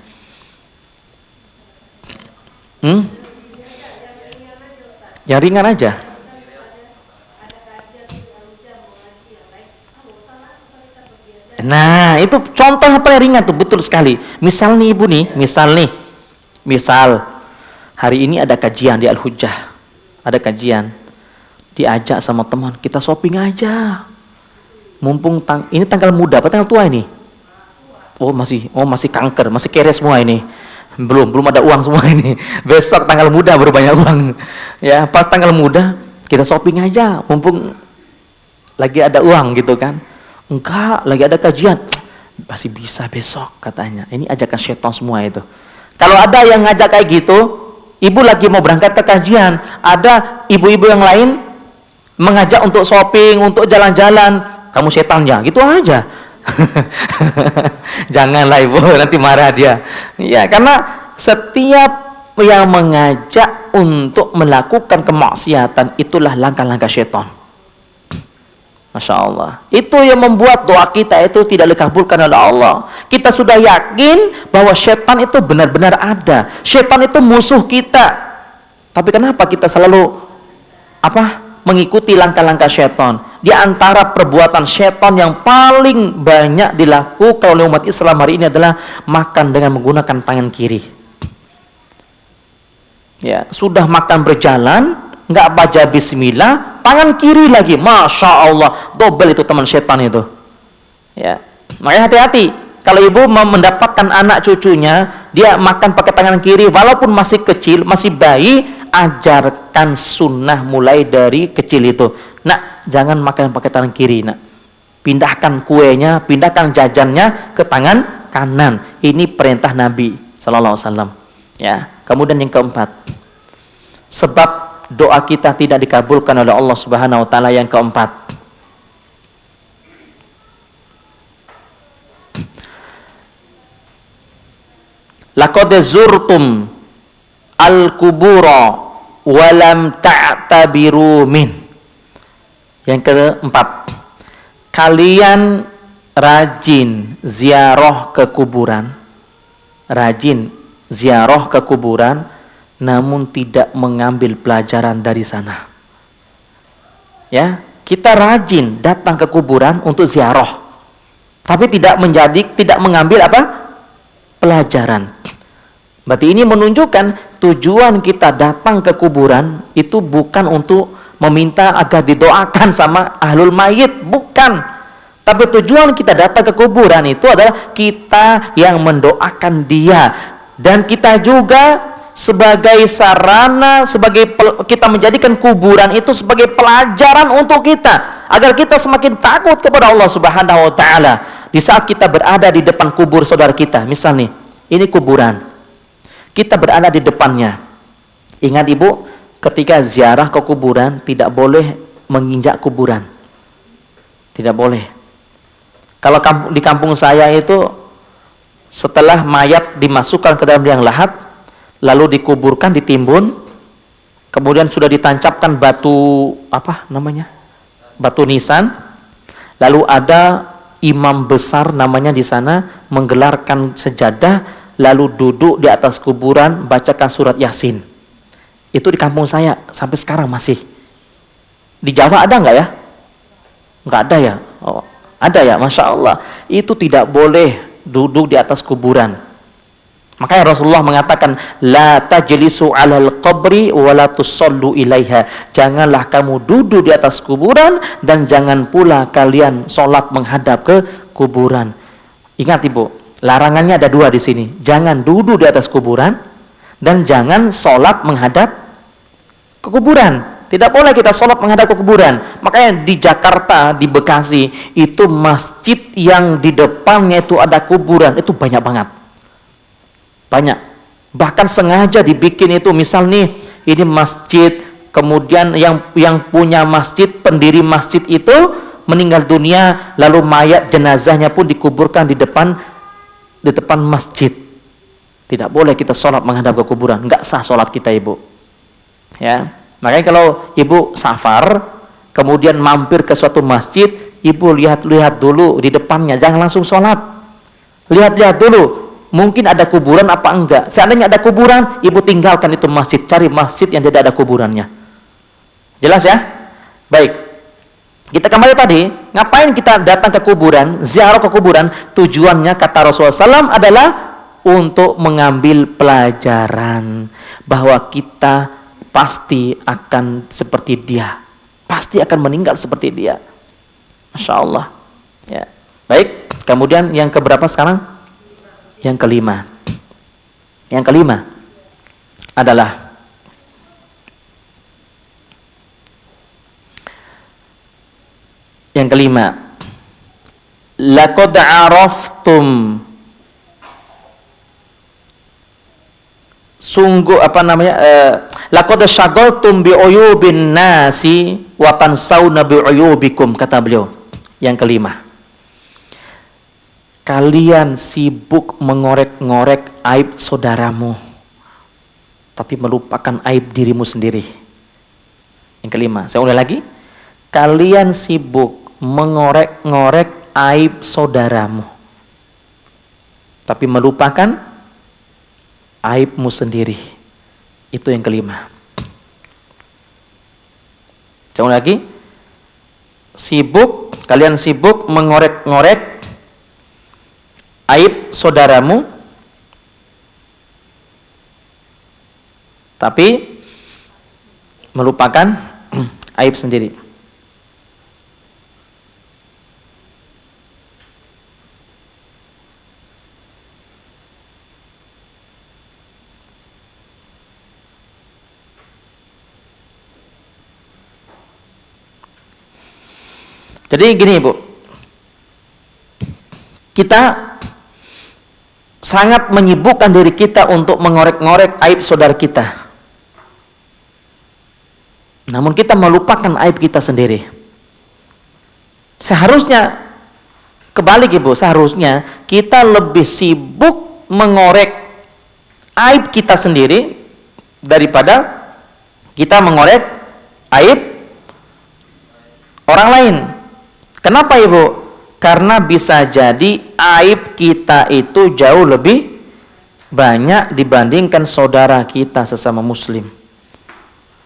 Speaker 1: Yang ringan aja. Nah, itu contoh yang paling ringan tuh, betul sekali. Misal nih ibu nih, misal hari ini ada kajian di Al-Hujjah, ada kajian, diajak sama teman, kita shopping aja. Mumpung ini tanggal muda, apa tanggal tua ini? Oh masih kanker, masih kere semua ini. Belum ada uang semua ini. Besok tanggal muda baru banyak uang. Ya, pas tanggal muda kita shopping aja, mumpung lagi ada uang gitu kan. Enggak, lagi ada kajian. Masih bisa besok katanya. Ini ajakan setan semua itu. Kalau ada yang ngajak kayak gitu, ibu lagi mau berangkat ke kajian, ada ibu-ibu yang lain mengajak untuk shopping, untuk jalan-jalan, kamu setannya, gitu aja. Janganlah ibu, nanti marah dia. Ya, karena setiap yang mengajak untuk melakukan kemaksiatan itulah langkah-langkah setan. Masya Allah. Itu yang membuat doa kita itu tidak dikabulkan oleh Allah. Kita sudah yakin bahwa setan itu benar-benar ada. Setan itu musuh kita. Tapi kenapa kita selalu mengikuti langkah-langkah setan? Di antara perbuatan setan yang paling banyak dilakukan oleh umat Islam hari ini adalah makan dengan menggunakan tangan kiri. Ya, sudah makan berjalan, nggak baca bismillah, tangan kiri lagi, masya Allah, double itu teman setan itu. Ya, makanya hati-hati kalau ibu mau mendapatkan anak cucunya, dia makan pakai tangan kiri, walaupun masih kecil, masih bayi, ajarkan sunnah mulai dari kecil itu. Nak, jangan makan pakai tangan kiri, nak. Pindahkan kuenya, pindahkan jajannya ke tangan kanan. Ini perintah Nabi Sallallahu Alaihi Wasallam. Ya, kemudian yang keempat, sebab doa kita tidak dikabulkan oleh Allah Subhanahu wa taala yang keempat. Laqad zurtum al-qubura wa lam ta'tabiru min. Yang keempat, kalian rajin ziarah ke kuburan. Rajin ziarah ke kuburan, namun tidak mengambil pelajaran dari sana. Ya, kita rajin datang ke kuburan untuk ziarah, tapi tidak mengambil pelajaran. Berarti ini menunjukkan tujuan kita datang ke kuburan itu bukan untuk meminta agar didoakan sama ahlul mayit, bukan. Tapi tujuan kita datang ke kuburan itu adalah kita yang mendoakan dia, dan kita juga sebagai sarana, kita menjadikan kuburan itu sebagai pelajaran untuk kita, agar kita semakin takut kepada Allah Subhanahu wa taala. Di saat kita berada di depan kubur saudara kita, misal nih, ini kuburan, kita berada di depannya. Ingat ibu, ketika ziarah ke kuburan tidak boleh menginjak kuburan, tidak boleh. Kalau di kampung saya itu, setelah mayat dimasukkan ke dalam liang lahat, lalu dikuburkan, ditimbun, kemudian sudah ditancapkan batu batu nisan, lalu ada imam besar namanya di sana menggelarkan sejadah, lalu duduk di atas kuburan bacakan surat Yasin. Itu di kampung saya sampai sekarang masih. Di Jawa ada nggak ya? Nggak ada ya? Oh, ada ya, masya Allah. Itu tidak boleh duduk di atas kuburan. Makanya Rasulullah mengatakan, la tajlisu 'alal qabri wa la tusallu ilaiha. Janganlah kamu duduk di atas kuburan dan jangan pula kalian sholat menghadap ke kuburan. Ingat ibu, larangannya ada dua di sini. Jangan duduk di atas kuburan dan jangan sholat menghadap ke kuburan. Tidak boleh kita sholat menghadap ke kuburan. Makanya di Jakarta, di Bekasi, itu masjid yang di depannya itu ada kuburan, itu banyak banget. Banyak. Bahkan sengaja dibikin itu, misal nih, ini masjid, kemudian yang punya masjid, pendiri masjid itu meninggal dunia, lalu mayat jenazahnya pun dikuburkan di depan masjid. Tidak boleh kita sholat menghadap ke kuburan, nggak sah sholat kita ibu. Ya, makanya kalau ibu safar, kemudian mampir ke suatu masjid, ibu lihat-lihat dulu di depannya, jangan langsung sholat. Lihat-lihat dulu, mungkin ada kuburan apa enggak. Seandainya ada kuburan, ibu tinggalkan itu masjid, cari masjid yang tidak ada kuburannya. Jelas ya? Baik. Kita kembali tadi, ngapain kita datang ke kuburan, ziarah ke kuburan? Tujuannya kata Rasulullah SAW adalah untuk mengambil pelajaran bahwa kita pasti akan seperti dia, pasti akan meninggal seperti dia. Masya Allah. Ya. Baik. Kemudian yang keberapa sekarang? Yang kelima. Yang kelima adalah laqad araftum, sungguh laqad syaghaltum bi uyubin nasi wa tansawna bi uyubikum, kata beliau. Yang kelima, kalian sibuk mengorek-ngorek aib saudaramu tapi melupakan aib dirimu sendiri. Yang kelima, saya ulang lagi, kalian sibuk mengorek-ngorek aib saudaramu tapi melupakan aibmu sendiri. Itu yang kelima. Saya ulang lagi, kalian sibuk mengorek-ngorek aib saudaramu tapi melupakan aib sendiri. Jadi gini Ibu, kita sangat menyibukkan diri kita untuk mengorek-ngorek aib saudara kita, namun kita melupakan aib kita sendiri. Seharusnya kebalik Ibu, seharusnya kita lebih sibuk mengorek aib kita sendiri daripada kita mengorek aib orang lain. Kenapa Ibu? Karena bisa jadi aib kita itu jauh lebih banyak dibandingkan saudara kita sesama muslim.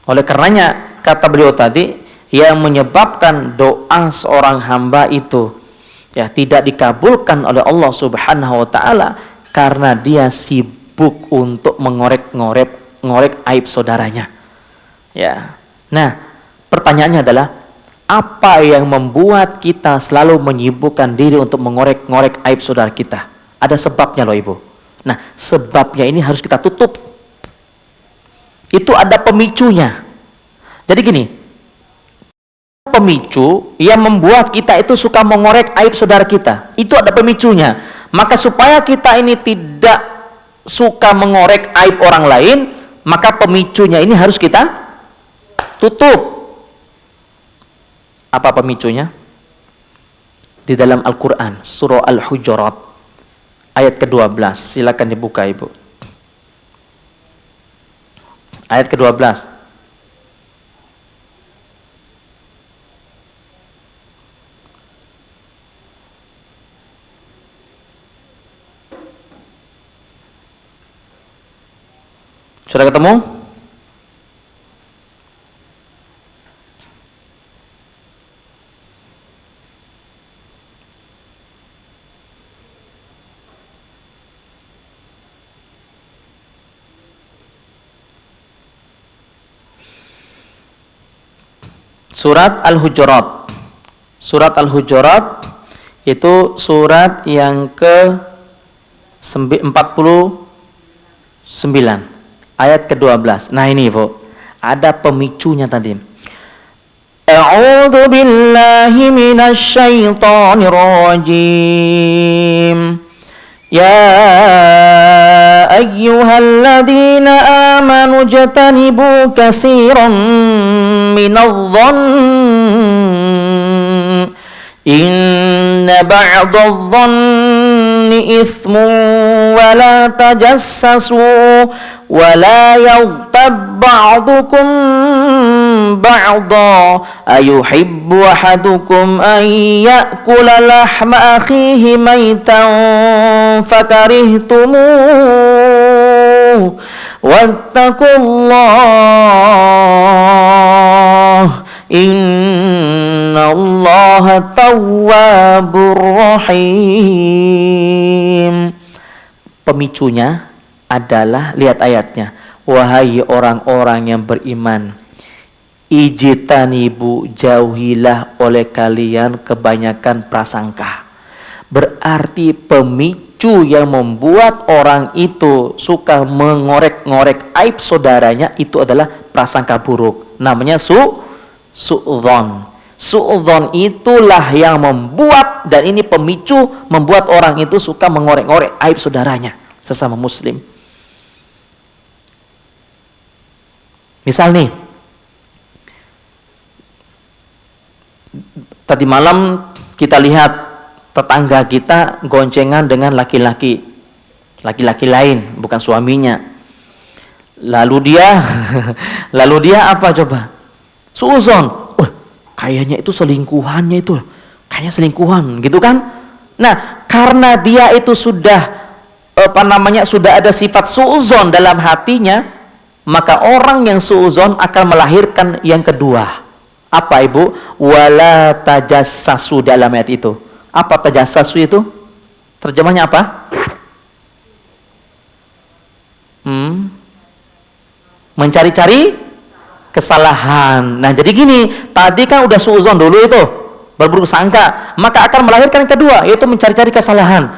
Speaker 1: Oleh karenanya, kata beliau tadi, yang menyebabkan doa seorang hamba itu ya tidak dikabulkan oleh Allah Subhanahu wa taala karena dia sibuk untuk mengorek aib saudaranya. Ya. Nah, pertanyaannya adalah, apa yang membuat kita selalu menyibukkan diri untuk mengorek-ngorek aib saudara kita? Ada sebabnya loh Ibu. Nah, sebabnya ini harus kita tutup. Itu ada pemicunya. Jadi gini, pemicu yang membuat kita itu suka mengorek aib saudara kita, itu ada pemicunya. Maka supaya kita ini tidak suka mengorek aib orang lain, maka pemicunya ini harus kita tutup. Apa pemicunya? Di dalam Al-Quran, surah Al-Hujurat, ayat ke-12. Silakan dibuka Ibu. Ayat ke-12. Sudah ketemu? Surat Al-Hujurat. Surat Al-Hujurat itu surat yang ke-49, ayat ke-12. Nah ini Ibu, ada pemicunya tadi. A'udzu billahi minasy syaithanir rajim. Ya ayyuhalladzina amanu jatanibu katsiran minadh-dhann inna ba'dadh-dhanni ithmun wa la tajassasu wa la yaghtab ba'dukum ba'dha ayuhibbu ahadukum an ya'kula lahma akhihi maytan fakarihtumuh wattaqullah innallaha tawwabur rahim. Pemicunya adalah, lihat ayatnya, wahai orang-orang yang beriman, ijtanibu, jauhilah oleh kalian kebanyakan prasangka. Berarti pemicu yang membuat orang itu suka mengorek-ngorek aib saudaranya itu adalah prasangka buruk. Namanya su'dzon. Su'dzon itulah yang membuat, dan ini pemicu membuat orang itu suka mengorek-ngorek aib saudaranya sesama muslim. Misal nih, tadi malam kita lihat tetangga kita goncengan dengan laki-laki lain, bukan suaminya. Lalu dia apa coba? Suuzon. Kayaknya itu selingkuhannya itu. Kayaknya selingkuhan, gitu kan? Nah, karena dia itu sudah sudah ada sifat suuzon dalam hatinya, maka orang yang suuzon akan melahirkan yang kedua. Apa Ibu? Wala tajassasu dalam ayat itu. Apa tajassasu itu? Terjemahnya apa? Mencari-cari kesalahan. Nah, jadi gini, tadi kan udah suuzon dulu itu, berburuk sangka, maka akan melahirkan yang kedua, yaitu mencari-cari kesalahan.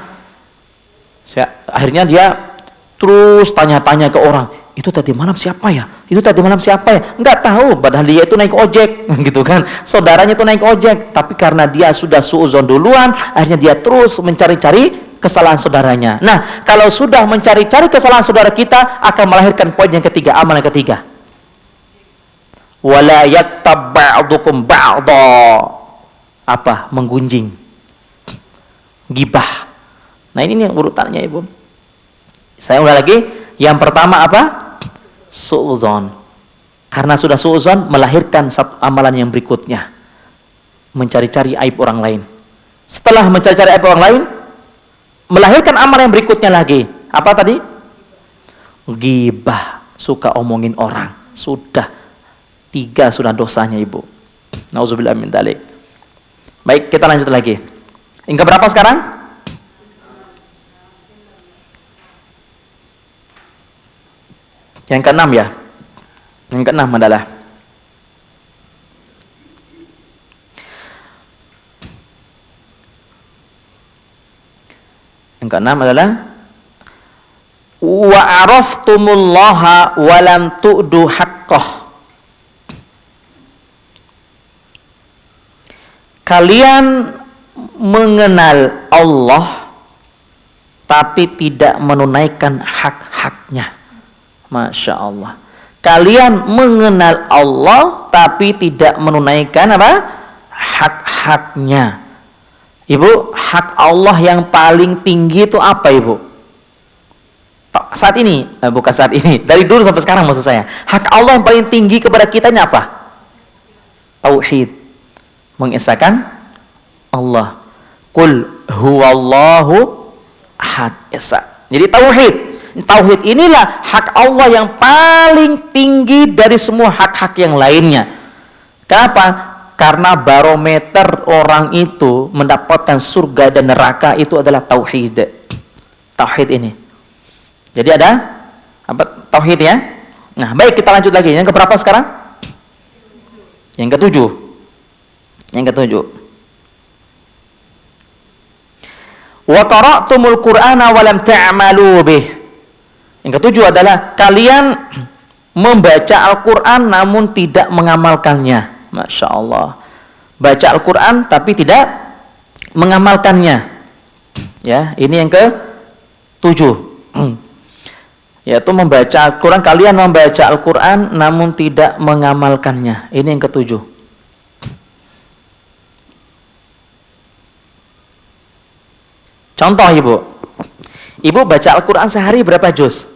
Speaker 1: Akhirnya dia terus tanya-tanya ke orang, itu tadi malam siapa ya? Itu tadi malam siapa ya? Enggak tahu, padahal dia itu naik ojek, gitu kan? Saudaranya itu naik ojek, tapi karena dia sudah suuzon duluan, akhirnya dia terus mencari-cari kesalahan saudaranya. Nah, kalau sudah mencari-cari kesalahan saudara kita, akan melahirkan poin yang ketiga, amalan yang ketiga. Wala yaktab ba'dukum ba'dha. Apa? Menggunjing. Gibah. Nah, ini yang urutannya, Ibu. Saya ulang lagi. Yang pertama apa? Su'udzon. Karena sudah su'udzon, melahirkan satu amalan yang berikutnya, mencari-cari aib orang lain. Setelah mencari-cari aib orang lain, melahirkan amalan yang berikutnya lagi. Apa tadi? Gibah, suka omongin orang. Sudah 3 sudah dosanya, Ibu. Nauzubillah min dzalik. Baik, kita lanjut lagi. Yang berapa sekarang? Yang keenam ya. Yang keenam adalah wa araftumullaha wa lam tu'du haqqah. Kalian mengenal Allah tapi tidak menunaikan hak-haknya. Masya Allah. Kalian mengenal Allah tapi tidak menunaikan apa? Hak-haknya. Ibu, hak Allah yang paling tinggi itu apa, Ibu? Saat ini, bukan saat ini, dari dulu sampai sekarang maksud saya. Hak Allah yang paling tinggi kepada kita ini apa? Tauhid. Mengesahkan Allah. Qul huwallahu ahad. Esa. Jadi tauhid. Tauhid inilah hak Allah yang paling tinggi dari semua hak-hak yang lainnya. Kenapa? Karena barometer orang itu mendapatkan surga dan neraka itu adalah tauhid. Tauhid ini. Jadi ada apa? Tauhid ya. Nah, baik, kita lanjut lagi. Yang keberapa sekarang? Yang ketujuh. Wa qara'tumul Qur'ana wa lam ta'malu bih. Yang ketujuh adalah kalian membaca Al-Quran namun tidak mengamalkannya. Masya Allah. Baca Al-Quran tapi tidak mengamalkannya. Ya, ini yang ke-7. Yaitu membaca Al-Quran, kalian membaca Al-Quran namun tidak mengamalkannya. Ini yang ke-7. Contoh, Ibu. Ibu baca Al-Quran sehari berapa juz?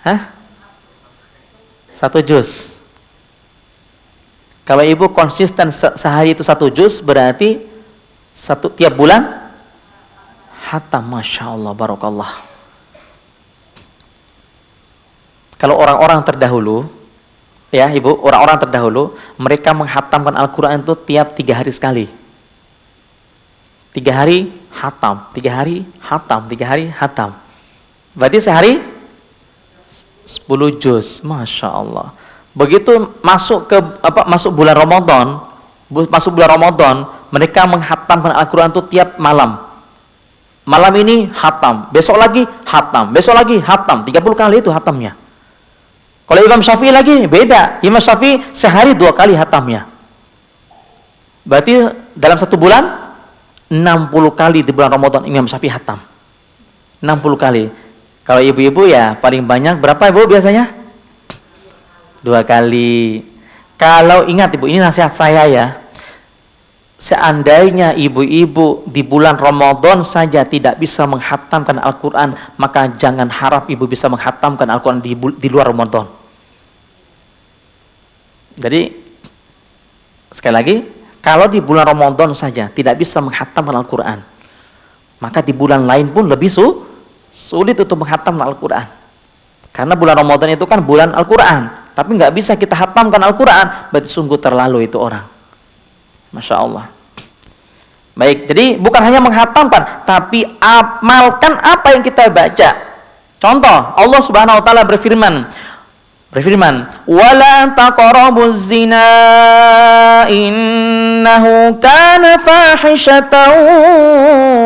Speaker 1: Hah? 1 juz. Kalau Ibu konsisten sehari itu 1 juz, berarti tiap bulan hatam. Masya Allah, barakallah. Kalau orang-orang terdahulu ya ibu, orang-orang terdahulu, mereka menghatamkan Al-Quran itu tiap 3 hari sekali. 3 hari hatam, 3 hari hatam, 3 hari hatam. Berarti sehari 10 juz, Masya Allah. Begitu masuk ke bulan Ramadan, mereka menghatamkan Al-Quran itu tiap malam. Malam ini hatam, besok lagi hatam, besok lagi hatam, 30 kali itu hatamnya. Kalau Imam Syafi'i lagi beda, Imam Syafi'i sehari 2 kali hatamnya. Berarti dalam 1 bulan 60 kali di bulan Ramadan Imam Syafi'i hatam. 60 kali. Kalau ibu-ibu ya paling banyak berapa ibu biasanya? 2 kali. Kalau ingat ibu, ini nasihat saya ya. Seandainya ibu-ibu di bulan Ramadan saja tidak bisa menghatamkan Al-Quran, maka jangan harap ibu bisa menghatamkan Al-Quran di luar Ramadan. Jadi sekali lagi, kalau di bulan Ramadan saja tidak bisa menghatamkan Al-Quran, maka di bulan lain pun lebih sulit untuk menghatamkan Al-Quran. Karena bulan Ramadan itu kan bulan Al-Quran, tapi nggak bisa kita hatamkan Al-Quran, berarti sungguh terlalu itu orang. Masya Allah. Baik, jadi bukan hanya menghatamkan, tapi amalkan apa yang kita baca. Contoh, Allah Subhanahu wa taala berfirman, "Wala taqrabuz zina innahu kana fahishatan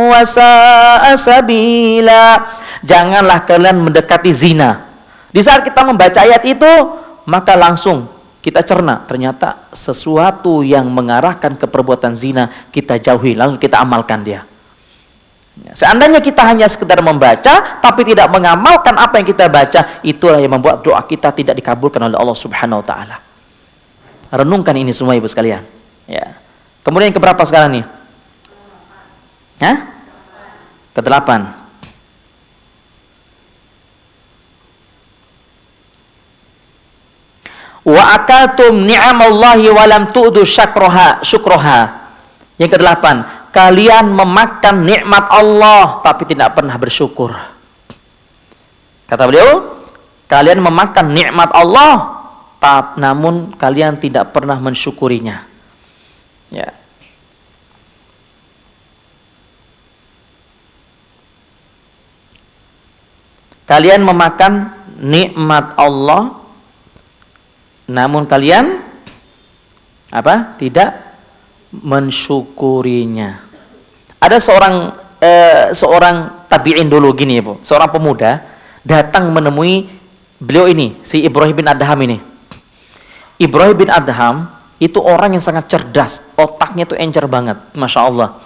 Speaker 1: wa sa'a sabila." Janganlah kalian mendekati zina. Di saat kita membaca ayat itu, maka langsung kita cerna, ternyata sesuatu yang mengarahkan ke perbuatan zina kita jauhi, langsung kita amalkan dia. Seandainya kita hanya sekedar membaca tapi tidak mengamalkan apa yang kita baca, itulah yang membuat doa kita tidak dikabulkan oleh Allah Subhanahu wa taala. Renungkan ini semua ibu sekalian. Ya. Kemudian yang keberapa sekarang nih? Hah? Ke-8. Wa akaltum ni'amallahi wa lam tu'du syukroha. Yang ke-8, kalian memakan nikmat Allah tapi tidak pernah bersyukur. Kata beliau, kalian memakan nikmat Allah namun kalian tidak pernah mensyukurinya. Ya. Kalian memakan nikmat Allah namun kalian tidak mensyukurinya. Ada seorang tabi'in dulu gini ya, Bu. Seorang pemuda datang menemui beliau ini, si Ibrahim bin Adham ini. Ibrahim bin Adham itu orang yang sangat cerdas, otaknya itu encer banget, Masya Allah.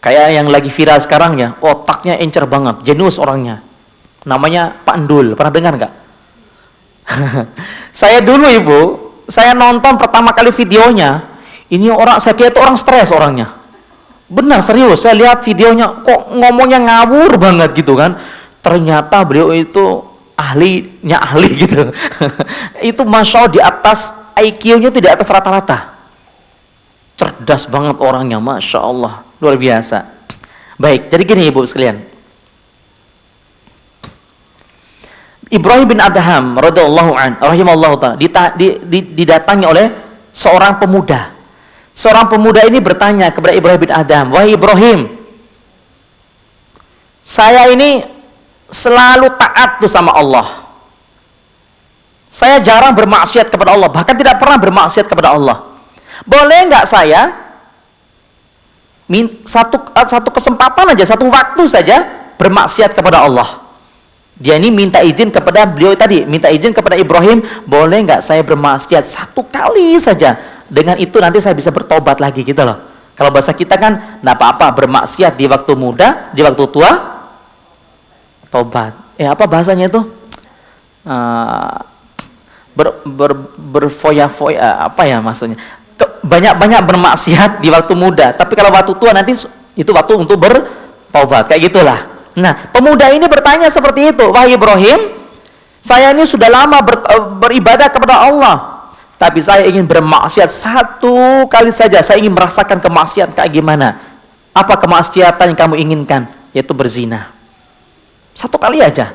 Speaker 1: Kayak yang lagi viral sekarang ya, otaknya encer banget, jenius orangnya. Namanya Pak Ndul, pernah dengar nggak? Saya dulu ibu, saya nonton pertama kali videonya, ini orang, saya kira itu orang stres orangnya. Benar, serius, saya lihat videonya, kok ngomongnya ngawur banget gitu kan. Ternyata beliau itu ahli gitu. Itu Masya Allah, di atas IQ-nya itu di atas rata-rata. Cerdas banget orangnya, Masya Allah, luar biasa. Baik, jadi gini ibu sekalian. Ibrahim bin Adham radhiyallahu an, rahimallahu taala, didatangi oleh seorang pemuda. Seorang pemuda ini bertanya kepada Ibrahim bin Adham, "Wahai Ibrahim, saya ini selalu taat tuh sama Allah. Saya jarang bermaksiat kepada Allah, bahkan tidak pernah bermaksiat kepada Allah. Boleh nggak saya satu kesempatan aja, satu waktu saja bermaksiat kepada Allah?" Dia ini minta izin kepada beliau tadi, minta izin kepada Ibrahim, boleh nggak saya bermaksiat 1 kali saja? Dengan itu nanti saya bisa bertobat lagi gitu loh. Kalau bahasa kita kan, nggak apa-apa bermaksiat di waktu muda, di waktu tua, tobat. Apa bahasanya itu? Berfoya-foya, apa ya maksudnya? Banyak-banyak bermaksiat di waktu muda, tapi kalau waktu tua nanti itu waktu untuk bertobat, kayak gitulah. Nah, pemuda ini bertanya seperti itu, "Wahai Ibrahim, saya ini sudah lama beribadah kepada Allah, tapi saya ingin bermaksiat 1 kali saja. Saya ingin merasakan kemaksiatan kayak gimana. Apa kemaksiatan yang kamu inginkan?" Yaitu berzina. 1 kali aja.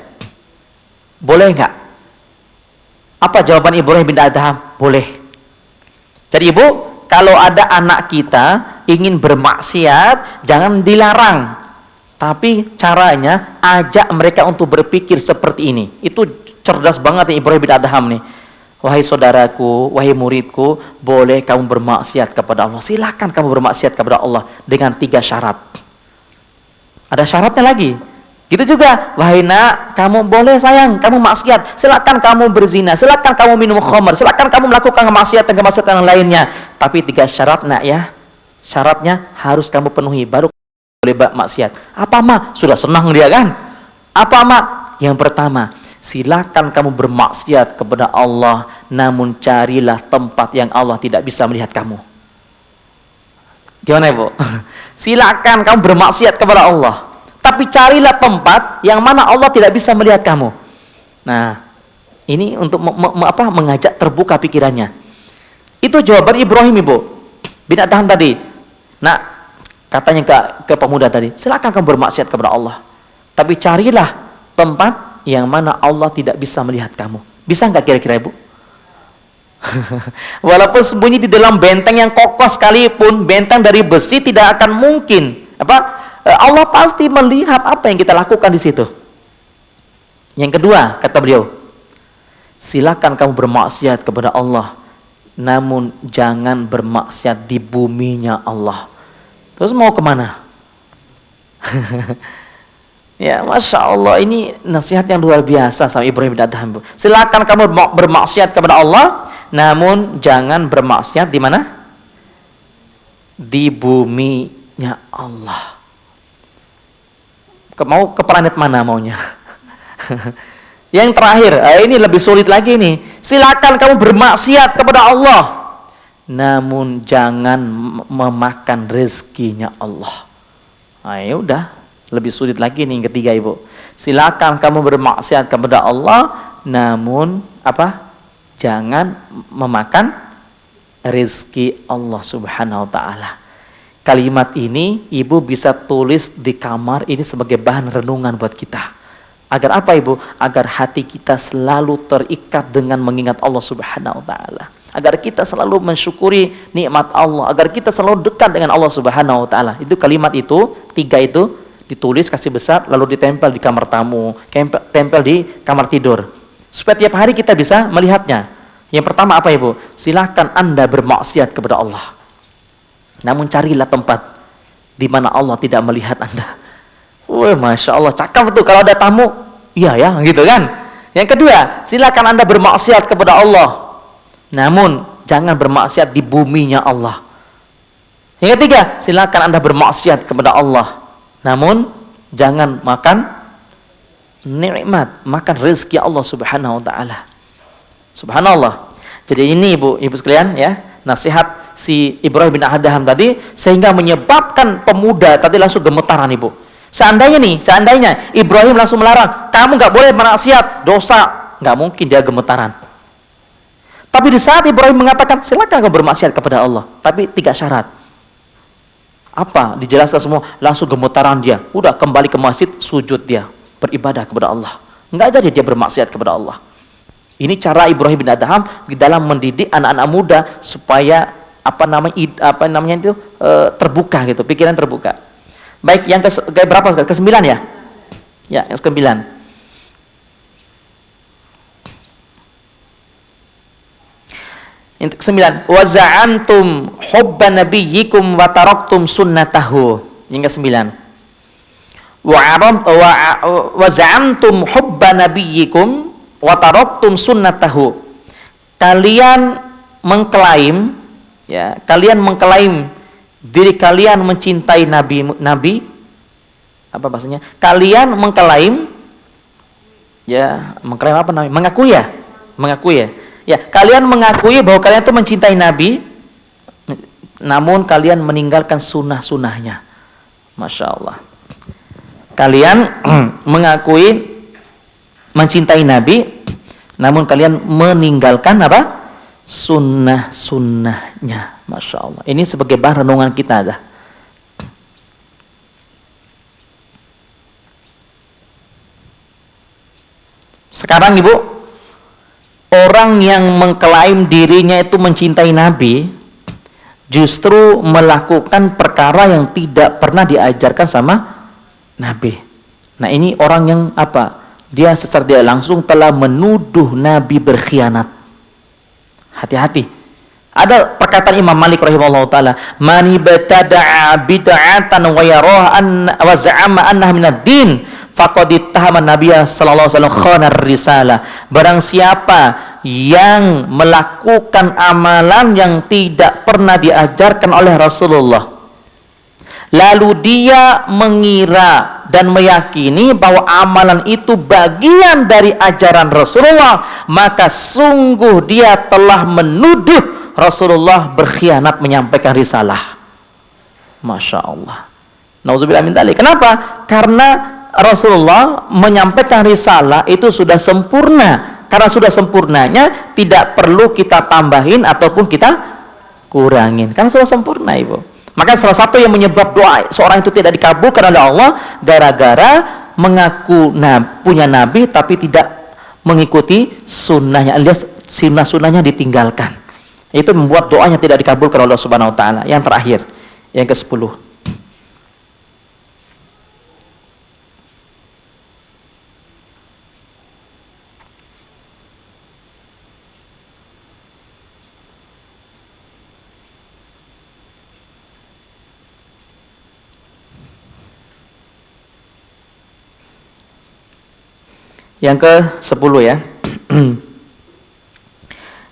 Speaker 1: Boleh nggak? Apa jawaban Ibrahim bin Adham? Boleh. Jadi ibu, kalau ada anak kita ingin bermaksiat, jangan dilarang. Tapi caranya ajak mereka untuk berpikir seperti ini. Itu cerdas banget nih Ibrahim bin Adham nih. Wahai saudaraku, wahai muridku, boleh kamu bermaksiat kepada Allah. Silakan kamu bermaksiat kepada Allah dengan 3 syarat. Ada syaratnya lagi. Gitu juga, wahai nak, kamu boleh sayang, kamu maksiat. Silakan kamu berzina, silakan kamu minum khamar, silakan kamu melakukan kemaksiatan yang lainnya. Tapi 3 syarat nak ya. Syaratnya harus kamu penuhi baru boleh maksiat. Apa mak? Sudah senang dia kan? Apa mak? Yang pertama, silakan kamu bermaksiat kepada Allah, namun carilah tempat yang Allah tidak bisa melihat kamu. Gimana ibu? Silakan kamu bermaksiat kepada Allah, tapi carilah tempat yang mana Allah tidak bisa melihat kamu. Nah, ini untuk mengajak terbuka pikirannya. Itu jawaban Ibrahim ibu bin Adham tadi. Nah, katanya ke pemuda tadi, silakan kamu bermaksiat kepada Allah, tapi carilah tempat yang mana Allah tidak bisa melihat kamu. Bisa nggak kira-kira ibu? Walaupun sembunyi di dalam benteng yang kokoh sekalipun, benteng dari besi, tidak akan mungkin. Allah pasti melihat apa yang kita lakukan di situ. Yang kedua, kata beliau, silakan kamu bermaksiat kepada Allah, namun jangan bermaksiat di buminya Allah. Terus mau kemana? Ya, Masya Allah, ini nasihat yang luar biasa sama Ibrahim bin Adham. Silakan kamu bermaksiat kepada Allah, namun jangan bermaksiat di mana? Di buminya Allah. Mau ke planet mana maunya? Yang terakhir, ini lebih sulit lagi nih. Silakan kamu bermaksiat kepada Allah, namun jangan memakan rezekinya Allah. Ya udah, lebih sulit lagi nih yang ketiga ibu. Silakan kamu bermaksiat kepada Allah, namun jangan memakan rezeki Allah Subhanahu wa taala. Kalimat ini ibu bisa tulis di kamar ini sebagai bahan renungan buat kita. Agar apa ibu? Agar hati kita selalu terikat dengan mengingat Allah Subhanahu wa taala. Agar kita selalu mensyukuri nikmat Allah, agar kita selalu dekat dengan Allah Subhanahu wa taala. Itu kalimat itu, 3 itu ditulis kasih besar lalu ditempel di kamar tamu, tempel di kamar tidur. Supaya tiap hari kita bisa melihatnya. Yang pertama apa ibu? Silakan Anda bermaksiat kepada Allah, namun carilah tempat di mana Allah tidak melihat Anda. Wah, Masya Allah, cakep tuh kalau ada tamu. Iya ya, gitu kan. Yang kedua, silakan Anda bermaksiat kepada Allah, namun jangan bermaksiat di buminya Allah. Yang ketiga, silakan Anda bermaksiat kepada Allah, namun jangan makan nikmat, makan rezeki Allah Subhanahu wa taala. Subhanallah. Jadi ini ibu sekalian ya, nasihat si Ibrahim bin Adham tadi sehingga menyebabkan pemuda tadi langsung gemetaran ibu. Seandainya Ibrahim langsung melarang, kamu nggak boleh maksiat, dosa, nggak mungkin dia gemetaran. Tapi di saat Ibrahim mengatakan silakan kamu bermaksiat kepada Allah, tapi 3 syarat. Apa? Dijelaskan semua, langsung gemetaran dia. Udah kembali ke masjid, sujud dia, beribadah kepada Allah. Nggak jadi dia bermaksiat kepada Allah. Ini cara Ibrahim bin Adham di dalam mendidik anak-anak muda supaya terbuka gitu, pikiran terbuka. Baik, yang berapa? Ke-9 ya? Ya, yang ke-9. Yang ke-9, wa za'amtum hubba nabiyyikum wa taraktum sunnatahu. Yang ke-9. Wa za'amtum hubba nabiyyikum wa taraktum sunnatahu. Kalian mengklaim diri kalian mencintai nabi. Apa bahasanya? Kalian mengklaim apa namanya? Mengakui ya. Ya, kalian mengakui bahwa kalian itu mencintai nabi, namun kalian meninggalkan sunnah-sunnahnya. Masya Allah. Kalian mengakui mencintai nabi, namun kalian meninggalkan apa? Sunnah-sunnahnya. Masya Allah. Ini sebagai bahan renungan kita dah. Sekarang ibu, orang yang mengklaim dirinya itu mencintai Nabi justru melakukan perkara yang tidak pernah diajarkan sama Nabi. Nah, ini orang yang apa? Dia secara tidak langsung telah menuduh Nabi berkhianat. Hati-hati. Ada perkataan Imam Malik rahimahullah taala, "Man ibtada'a bid'atan wa yaraha wa za'ama annaha minad din, faqad ittahama Nabiyya sallallahu alaihi wasallam khanar risalah." Barang siapa yang melakukan amalan yang tidak pernah diajarkan oleh Rasulullah, lalu dia mengira dan meyakini bahwa amalan itu bagian dari ajaran Rasulullah, maka sungguh dia telah menuduh Rasulullah berkhianat menyampaikan risalah. Masya Allah. Nauzubillah min dzalik. Kenapa? Karena Rasulullah menyampaikan risalah itu sudah sempurna. Karena sudah sempurnanya tidak perlu kita tambahin ataupun kita kurangin. Kan sudah sempurna, Ibu. Maka salah satu yang menyebab doa seorang itu tidak dikabulkan oleh Allah gara-gara mengaku punya Nabi tapi tidak mengikuti sunnahnya, alias sunnah-sunnahnya ditinggalkan. Itu membuat doanya tidak dikabulkan oleh Allah Subhanahu wa taala. Yang terakhir, yang ke-10. Yang ke-10 ya.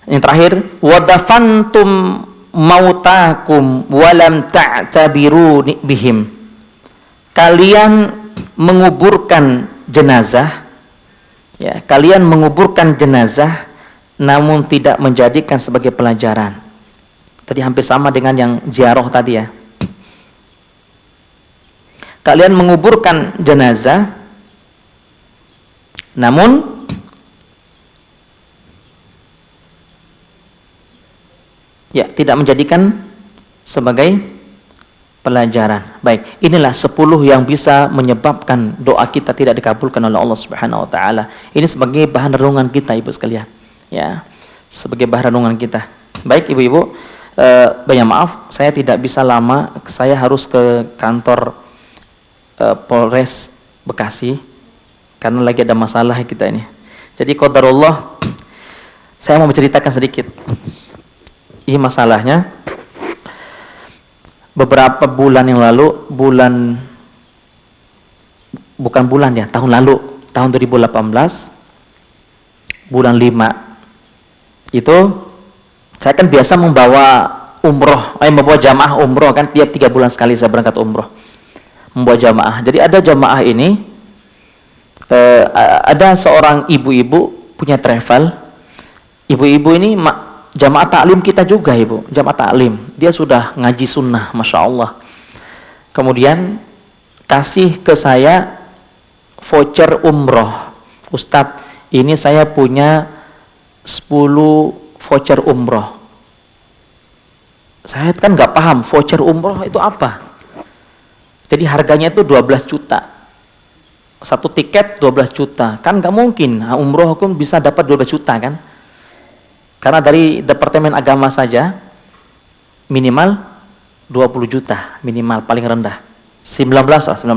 Speaker 1: Yang terakhir, wadafantum mautakum walam ta'tabiru bihim. Kalian menguburkan jenazah, ya, kalian menguburkan jenazah namun tidak menjadikan sebagai pelajaran. Tadi hampir sama dengan yang ziarah tadi ya. Kalian menguburkan jenazah namun ya tidak menjadikan sebagai pelajaran. Baik, inilah 10 yang bisa menyebabkan doa kita tidak dikabulkan oleh Allah Subhanahu wa taala. Ini sebagai bahan renungan kita, Ibu sekalian. Ya, sebagai bahan renungan kita. Baik, Ibu-ibu, banyak maaf saya tidak bisa lama. Saya harus ke kantor Polres Bekasi karena lagi ada masalah kita ini. Jadi qadarullah saya mau menceritakan sedikit. Ini masalahnya, beberapa bulan yang lalu, tahun lalu, tahun 2018, bulan 5, itu saya kan biasa membawa jamaah umroh kan, tiap 3 bulan sekali saya berangkat umroh, membawa jamaah. Jadi ada jamaah ini, ada seorang ibu-ibu punya travel, ibu-ibu ini jamaah taklim kita juga, Ibu. Jamaah taklim. Dia sudah ngaji sunnah, Masya Allah. Kemudian kasih ke saya voucher umroh. Ustadz, ini saya punya 10 voucher umroh. Saya kan nggak paham voucher umroh itu apa. Jadi harganya itu 12 juta. Satu tiket 12 juta. Kan nggak mungkin umroh pun bisa dapat 12 juta kan. Karena dari Departemen Agama saja minimal 20 juta, minimal paling rendah. 19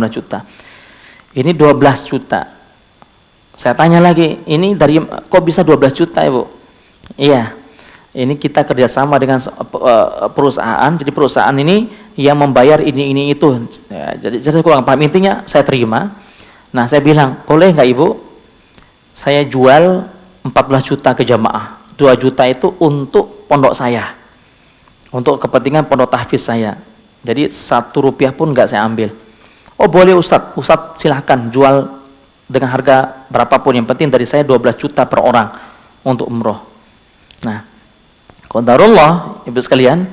Speaker 1: juta. Ini 12 juta. Saya tanya lagi, ini dari kok bisa 12 juta, Ibu? Iya. Ini kita kerjasama dengan perusahaan. Jadi perusahaan ini yang membayar ini itu. Ya, jadi saya kurang paham, intinya saya terima. Nah, saya bilang, boleh nggak Ibu? Saya jual 14 juta ke jamaah. 2 juta itu untuk pondok saya, untuk kepentingan pondok tahfiz saya. Jadi 1 rupiah pun nggak saya ambil. Oh boleh Ustadz, silahkan jual dengan harga berapapun, yang penting dari saya 12 juta per orang untuk umroh. Nah, qadarullah, Ibu sekalian,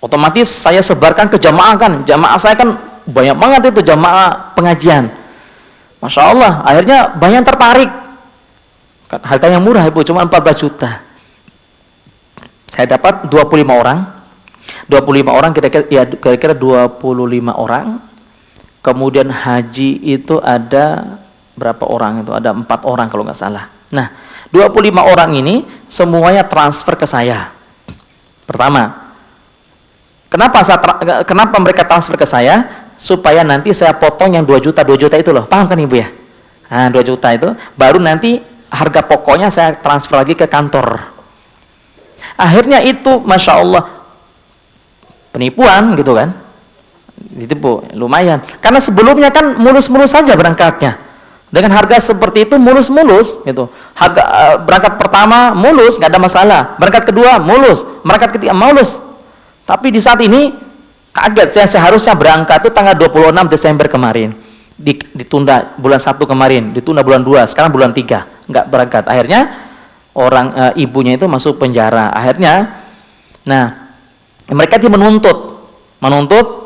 Speaker 1: otomatis saya sebarkan ke jamaah kan, jamaah saya kan banyak banget itu jamaah pengajian. Masya Allah, akhirnya banyak tertarik. Harganya murah, Ibu, cuma 14 juta. Saya dapat 25 orang. 25 orang kira-kira 25 orang. Kemudian haji itu ada berapa orang itu? Ada 4 orang kalau nggak salah. Nah, 25 orang ini semuanya transfer ke saya. Pertama, kenapa mereka transfer ke saya? Supaya nanti saya potong yang 2 juta itu loh. Paham kan Ibu ya? Nah, 2 juta itu baru nanti harga pokoknya saya transfer lagi ke kantor. Akhirnya itu Masya Allah penipuan gitu kan. Ditipu, lumayan. Karena sebelumnya kan mulus-mulus saja berangkatnya. Dengan harga seperti itu mulus-mulus gitu. Harga berangkat pertama mulus, nggak ada masalah. Berangkat kedua mulus, berangkat ketiga mulus. Tapi di saat ini kaget, saya seharusnya berangkat itu tanggal 26 Desember kemarin. Ditunda bulan 1 kemarin, ditunda bulan 2, sekarang bulan 3 nggak berangkat. Akhirnya orang ibunya itu masuk penjara. Akhirnya nah, mereka menuntut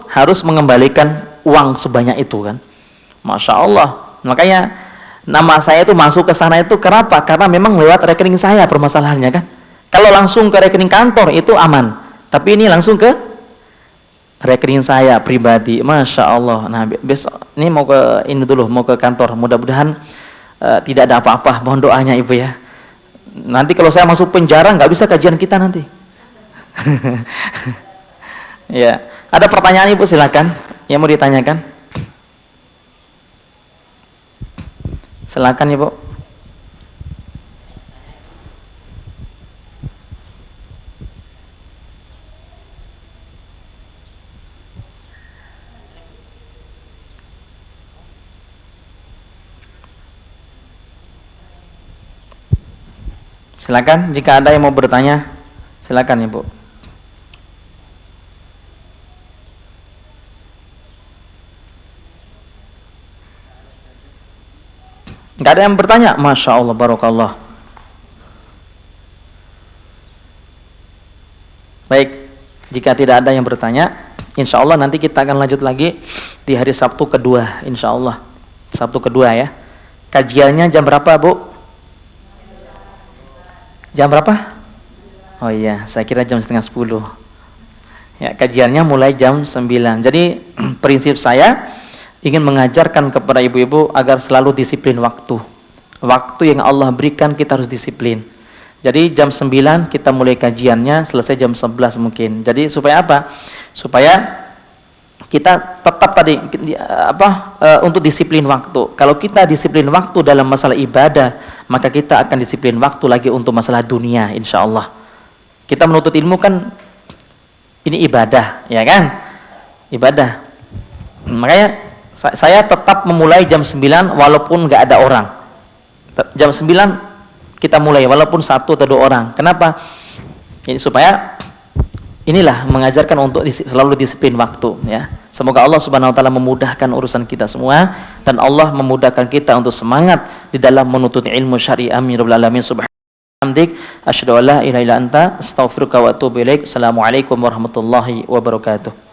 Speaker 1: harus mengembalikan uang sebanyak itu kan. Masya Allah. Makanya nama saya itu masuk ke sana itu kenapa? Karena memang lewat rekening saya permasalahannya kan. Kalau langsung ke rekening kantor itu aman. Tapi ini langsung ke rekening saya pribadi. Masya Allah. Nah besok ini mau ke kantor. Mudah-mudahan tidak ada apa-apa. Mohon doanya Ibu ya. Nanti kalau saya masuk penjara nggak bisa kajian kita nanti. Ya. Ada pertanyaan Ibu silakan. Yang mau ditanyakan? Silakan Ibu. Silakan jika ada yang mau bertanya. Silakan Ibu. Nggak ada yang bertanya? Masya Allah, barakallah. Baik, jika tidak ada yang bertanya, insya Allah nanti kita akan lanjut lagi di hari Sabtu kedua, insya Allah. Sabtu kedua ya. Kajiannya jam berapa Bu? Jam berapa? Oh iya, saya kira jam setengah 10. Ya, kajiannya mulai jam 9. Jadi prinsip saya ingin mengajarkan kepada ibu-ibu agar selalu disiplin waktu. Waktu yang Allah berikan kita harus disiplin. Jadi jam 9 kita mulai kajiannya, selesai jam 11 mungkin. Jadi supaya apa? Supaya kita tetap untuk disiplin waktu. Kalau kita disiplin waktu dalam masalah ibadah, maka kita akan disiplin waktu lagi untuk masalah dunia, insya Allah. Kita menuntut ilmu kan ini ibadah, ya kan? Ibadah. Makanya saya tetap memulai jam 9 walaupun nggak ada orang. Jam 9 kita mulai walaupun 1 atau 2 orang. Kenapa? Ini supaya inilah mengajarkan untuk selalu disiplin waktu ya. Semoga Allah Subhanahu wa taala memudahkan urusan kita semua dan Allah memudahkan kita untuk semangat di dalam menuntut ilmu syar'i. Amin rabbal alamin. Subhanallah, asyhadu an la ilaha illa anta, astaghfiruka wa atubu ilaik. Assalamualaikum warahmatullahi wabarakatuh.